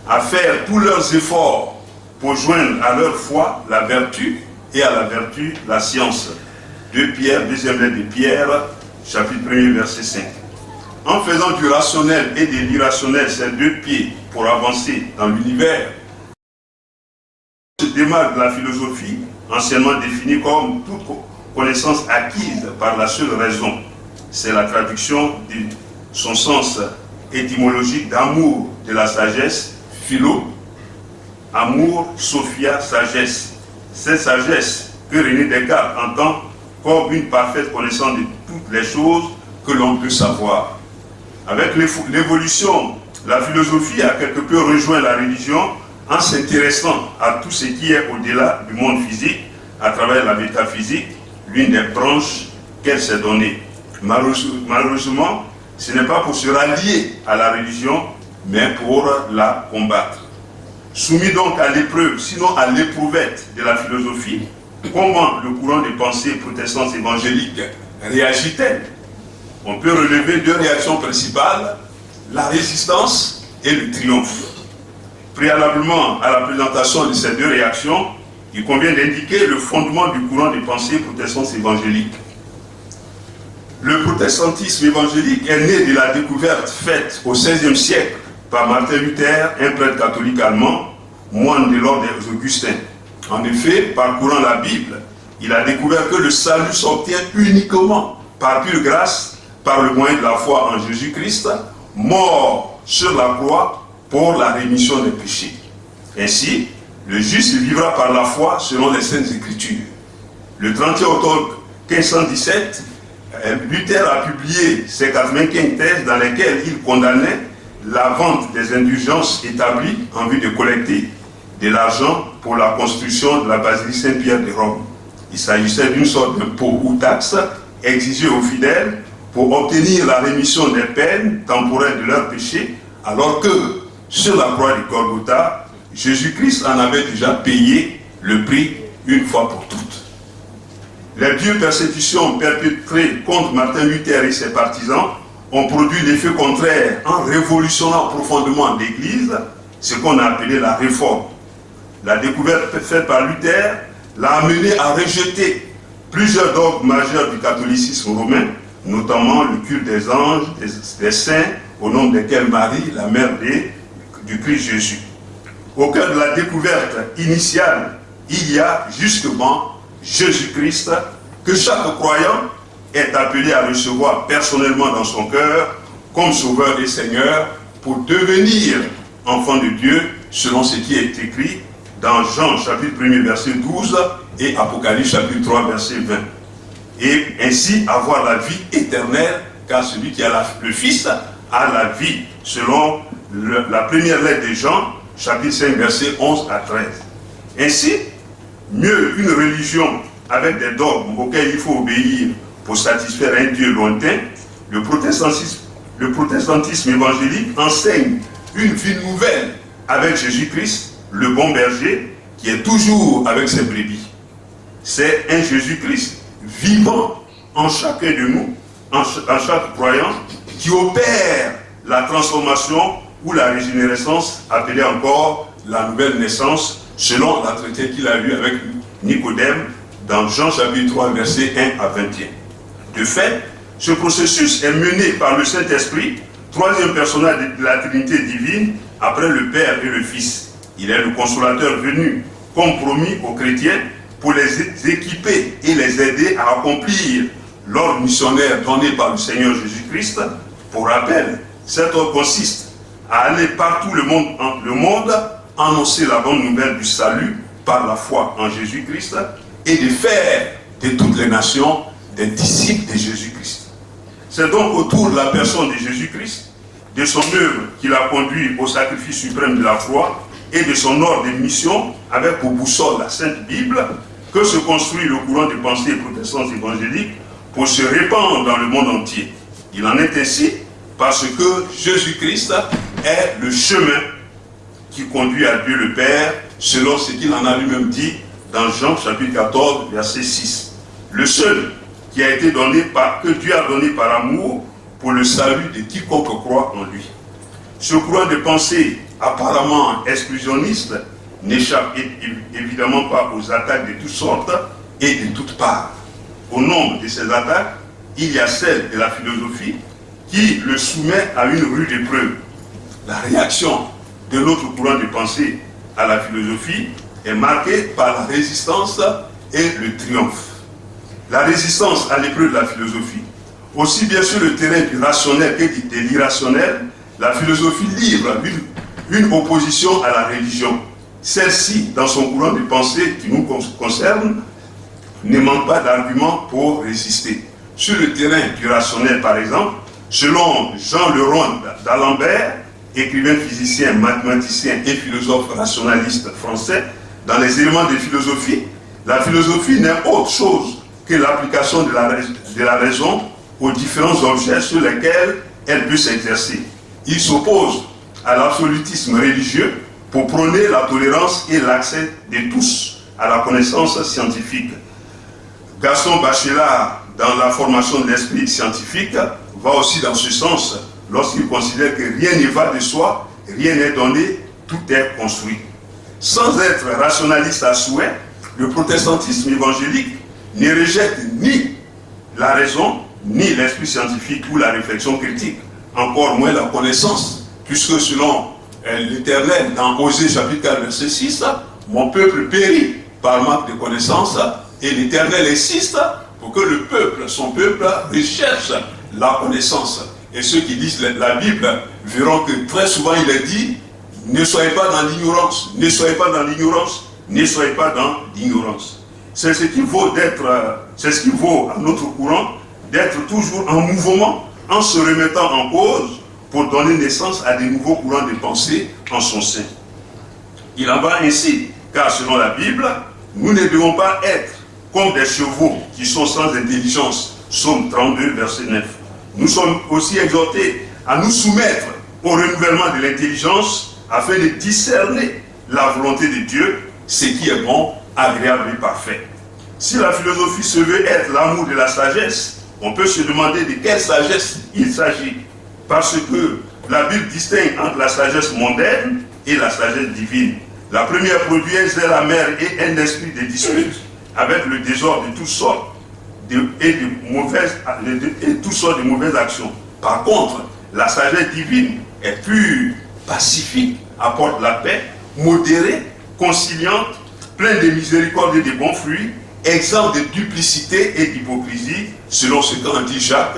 à faire tous leurs efforts pour joindre à leur foi la vertu et à la vertu la science. 2 Pierre, deuxième lettre de Pierre, chapitre 1er, verset 5. En faisant du rationnel et de l'irrationnel ces 2 pieds pour avancer dans l'univers, se démarque de la philosophie, anciennement définie comme toute connaissance acquise par la seule raison. C'est la traduction de son sens étymologique d'amour de la sagesse, philo, amour, sophia, sagesse. Cette sagesse que René Descartes entend comme une parfaite connaissance de toutes les choses que l'on peut savoir. Avec l'évolution, la philosophie a quelque peu rejoint la religion en s'intéressant à tout ce qui est au-delà du monde physique à travers la métaphysique, l'une des branches qu'elle s'est donnée. Malheureusement, ce n'est pas pour se rallier à la religion, mais pour la combattre. Soumis donc à l'épreuve, sinon à l'éprouvette de la philosophie, comment le courant des pensées protestantes évangéliques réagit-elle? On peut relever 2 réactions principales, la résistance et le triomphe. Préalablement à la présentation de ces 2 réactions, il convient d'indiquer le fondement du courant des pensées protestantes évangéliques. Le protestantisme évangélique est né de la découverte faite au XVIe siècle par Martin Luther, un prêtre catholique allemand, moine de l'ordre des Augustins. En effet, parcourant la Bible, il a découvert que le salut s'obtient uniquement par pure grâce, par le moyen de la foi en Jésus-Christ, mort sur la croix pour la rémission des péchés. Ainsi, le juste vivra par la foi selon les Saintes Écritures. Le 31 octobre 1517, Luther a publié ses 95 thèses dans lesquelles il condamnait la vente des indulgences établies en vue de collecter de l'argent pour la construction de la basilique Saint-Pierre de Rome. Il s'agissait d'une sorte d'impôt ou taxe exigée aux fidèles pour obtenir la rémission des peines temporaires de leurs péchés, alors que sur la croix de Golgotha, Jésus-Christ en avait déjà payé le prix une fois pour toutes. Les dures persécutions perpétrées contre Martin Luther et ses partisans ont produit l'effet contraire en révolutionnant profondément l'Église, ce qu'on a appelé la réforme. La découverte faite par Luther l'a amené à rejeter plusieurs dogmes majeurs du catholicisme romain, notamment le culte des anges, des saints, au nom desquels Marie, la mère du Christ Jésus. Au cœur de la découverte initiale, il y a justement Jésus-Christ, que chaque croyant est appelé à recevoir personnellement dans son cœur comme Sauveur et Seigneur pour devenir enfant de Dieu selon ce qui est écrit dans Jean chapitre 1 verset 12 et Apocalypse chapitre 3 verset 20. Et ainsi avoir la vie éternelle, car celui qui a le Fils a la vie selon la première lettre de Jean chapitre 5 verset 11 à 13. Ainsi, mieux une religion avec des dogmes auxquels il faut obéir pour satisfaire un Dieu lointain, le protestantisme évangélique enseigne une vie nouvelle avec Jésus-Christ, le bon berger, qui est toujours avec ses brebis. C'est un Jésus-Christ vivant en chacun de nous, en chaque croyant, qui opère la transformation ou la régénérescence, appelée encore la nouvelle naissance, selon l'entretien qu'il a eu avec Nicodème dans Jean chapitre 3, versets 1 à 21. De fait, ce processus est mené par le Saint-Esprit, troisième personnage de la Trinité divine, après le Père et le Fils. Il est le consolateur venu, comme promis aux chrétiens, pour les équiper et les aider à accomplir l'ordre missionnaire donné par le Seigneur Jésus-Christ. Pour rappel, cet ordre consiste à aller partout le monde, annoncer la bonne nouvelle du salut par la foi en Jésus-Christ et de faire de toutes les nations des disciples de Jésus-Christ. C'est donc autour de la personne de Jésus-Christ, de son œuvre qui l'a conduit au sacrifice suprême de la croix et de son ordre de mission avec pour boussole la Sainte Bible que se construit le courant de pensée protestante évangélique pour se répandre dans le monde entier. Il en est ainsi parce que Jésus-Christ est le chemin qui conduit à Dieu le Père, selon ce qu'il en a lui-même dit dans Jean chapitre 14, verset 6. Le seul qui a été donné que Dieu a donné par amour pour le salut de quiconque croit en lui. Ce courant de pensée apparemment exclusionniste n'échappe évidemment pas aux attaques de toutes sortes et de toutes parts. Au nombre de ces attaques, il y a celle de la philosophie qui le soumet à une rude épreuve. La réaction de notre courant de pensée à la philosophie est marquée par la résistance et le triomphe. La résistance à l'épreuve de la philosophie, aussi bien sur le terrain du rationnel que de l'irrationnel, la philosophie livre une opposition à la religion. Celle-ci, dans son courant de pensée qui nous concerne, ne manque pas d'arguments pour résister. Sur le terrain du rationnel, par exemple, selon Jean Leroy d'Alembert, écrivain physicien, mathématicien et philosophe rationaliste français, dans les éléments de philosophie, la philosophie n'est autre chose que l'application de la raison aux différents objets sur lesquels elle peut s'exercer. Il s'oppose à l'absolutisme religieux pour prôner la tolérance et l'accès de tous à la connaissance scientifique. Gaston Bachelard, dans la formation de l'esprit scientifique, va aussi dans ce sens lorsqu'il considère que rien ne va de soi, rien n'est donné, tout est construit. Sans être rationaliste à souhait, le protestantisme évangélique ne rejette ni la raison, ni l'esprit scientifique ou la réflexion critique, encore moins la connaissance, puisque selon l'Éternel, dans Osée chapitre 4, verset 6, mon peuple périt par manque de connaissance, et l'Éternel insiste pour que le peuple, son peuple, recherche la connaissance. Et ceux qui lisent la Bible verront que très souvent il est dit, ne soyez pas dans l'ignorance, ne soyez pas dans l'ignorance, ne soyez pas dans l'ignorance. C'est ce qui vaut à notre courant d'être toujours en mouvement, en se remettant en cause pour donner naissance à de nouveaux courants de pensée en son sein. Il en va ainsi, car selon la Bible, nous ne devons pas être comme des chevaux qui sont sans intelligence. Psaume 32, verset 9. Nous sommes aussi exhortés à nous soumettre au renouvellement de l'intelligence afin de discerner la volonté de Dieu, ce qui est bon, agréable et parfait. Si la philosophie se veut être l'amour de la sagesse, on peut se demander de quelle sagesse il s'agit. Parce que la Bible distingue entre la sagesse mondaine et la sagesse divine. La première produit un zèle amer et un esprit de dispute avec le désordre de toutes sortes de mauvaises actions. Par contre, la sagesse divine est pure, pacifique, apporte la paix, modérée, conciliante, pleine de miséricorde et de bons fruits, exempt de duplicité et d'hypocrisie, selon ce qu'en dit Jacques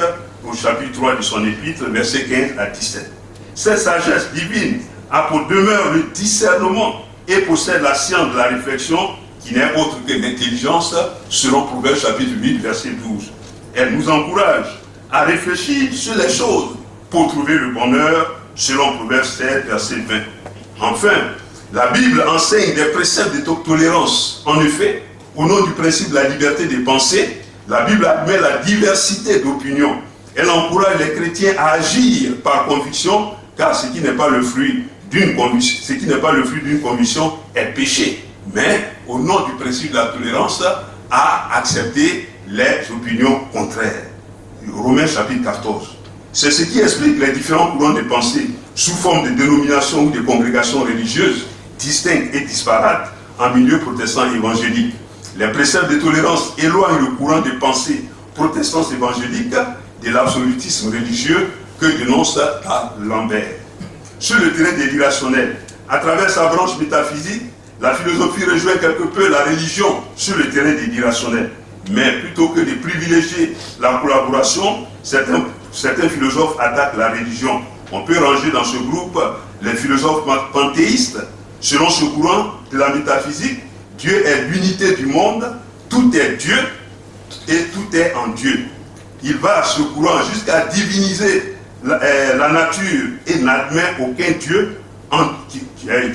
au chapitre 3 de son épître, versets 15 à 17. Cette sagesse divine a pour demeure le discernement et possède la science de la réflexion qui n'est autre que l'intelligence, selon Proverbe chapitre 8, verset 12. Elle nous encourage à réfléchir sur les choses pour trouver le bonheur, selon Proverbe 7, verset 20. Enfin, la Bible enseigne des préceptes de tolérance. En effet, au nom du principe de la liberté de pensée, la Bible admet la diversité d'opinions. Elle encourage les chrétiens à agir par conviction, car ce qui n'est pas le fruit d'une conviction est péché. Mais, au nom du principe de la tolérance, à accepter les opinions contraires. Romains chapitre 14. C'est ce qui explique les différents courants de pensée sous forme de dénominations ou de congrégations religieuses distinctes et disparates en milieu protestant évangélique. Les préceptes de tolérance éloignent le courant de pensée protestant évangélique de l'absolutisme religieux que dénonce Lambert. Sur le terrain de l'irrationnel, à travers sa branche métaphysique, la philosophie rejoint quelque peu la religion sur le terrain de l'irrationnel. Mais plutôt que de privilégier la collaboration, certains philosophes attaquent la religion. On peut ranger dans ce groupe les philosophes panthéistes. Selon ce courant de la métaphysique, Dieu est l'unité du monde, tout est Dieu et tout est en Dieu. Il va, ce courant, jusqu'à diviniser la nature et n'admet aucun Dieu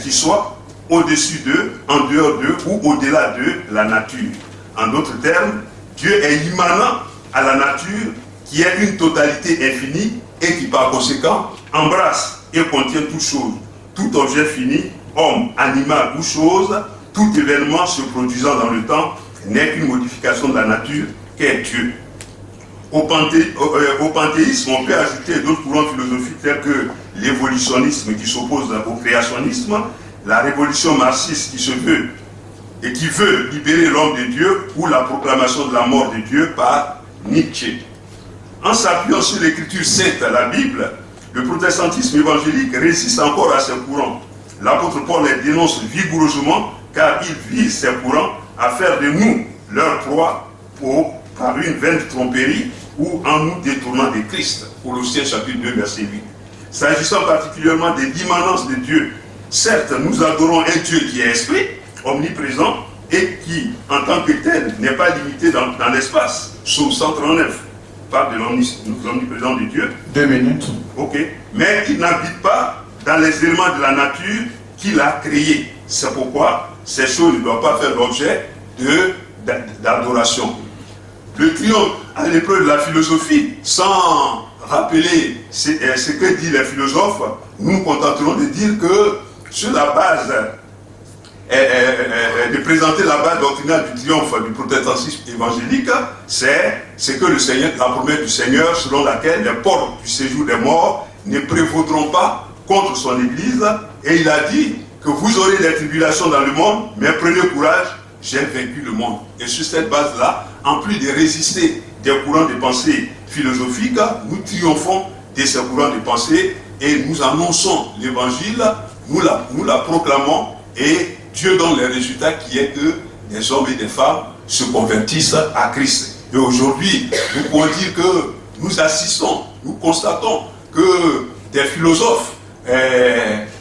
qui soit au-dessus d'eux, en dehors d'eux ou au-delà de la nature. En d'autres termes, Dieu est immanent à la nature qui est une totalité infinie et qui par conséquent embrasse et contient toute chose, tout objet fini, homme, animal ou chose, tout événement se produisant dans le temps n'est qu'une modification de la nature qu'est Dieu. Au panthéisme, on peut ajouter d'autres courants philosophiques tels que l'évolutionnisme qui s'oppose au créationnisme la révolution marxiste qui se veut et qui veut libérer l'homme de Dieu, ou la proclamation de la mort de Dieu par Nietzsche. En s'appuyant sur l'écriture sainte, la Bible, le protestantisme évangélique résiste encore à ces courants. L'apôtre Paul les dénonce vigoureusement car il vise ces courants à faire de nous leur proie par une vaine tromperie ou en nous détournant de Christ. Colossiens chapitre 2 verset 8. S'agissant particulièrement de l'immanence de Dieu, certes nous adorons un Dieu qui est esprit, omniprésent et qui en tant que tel n'est pas limité dans l'espace. Psaume 139 parle de l'omniprésence de Dieu. 2 minutes. Ok. Mais il n'habite pas dans les éléments de la nature qu'il a créés. C'est pourquoi ces choses ne doivent pas faire l'objet d'adoration. Le triomphe à l'épreuve de la philosophie, sans rappeler ce que disent les philosophes, nous nous contenterons de dire que sur la base de présenter la base doctrinale du triomphe du protestantisme évangélique, c'est ce que le Seigneur, la promesse du Seigneur selon laquelle les portes du séjour des morts ne prévaudront pas contre son Église, et il a dit que vous aurez des tribulations dans le monde, mais prenez courage, j'ai vaincu le monde. Et sur cette base-là, en plus de résister des courants de pensée philosophiques, nous triomphons de ces courants de pensée et nous annonçons l'évangile, nous la proclamons, et Dieu donne les résultats qui est que des hommes et des femmes se convertissent à Christ. Et aujourd'hui, nous pouvons dire que nous assistons, nous constatons que des philosophes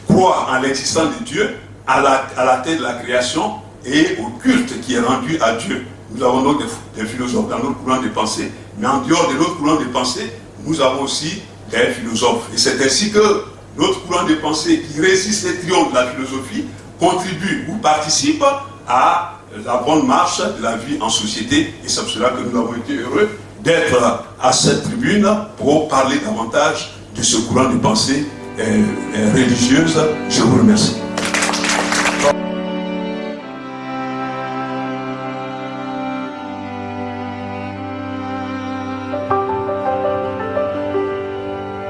croient en l'existence de Dieu, à la tête de la création et au culte qui est rendu à Dieu. Nous avons donc des philosophes dans notre courant de pensée, mais en dehors de notre courant de pensée, nous avons aussi des philosophes. Et c'est ainsi que notre courant de pensée qui résiste et triomphe de la philosophie contribue ou participe à la bonne marche de la vie en société. Et c'est pour cela que nous avons été heureux d'être à cette tribune pour parler davantage de ce courant de pensée religieuse. Je vous remercie.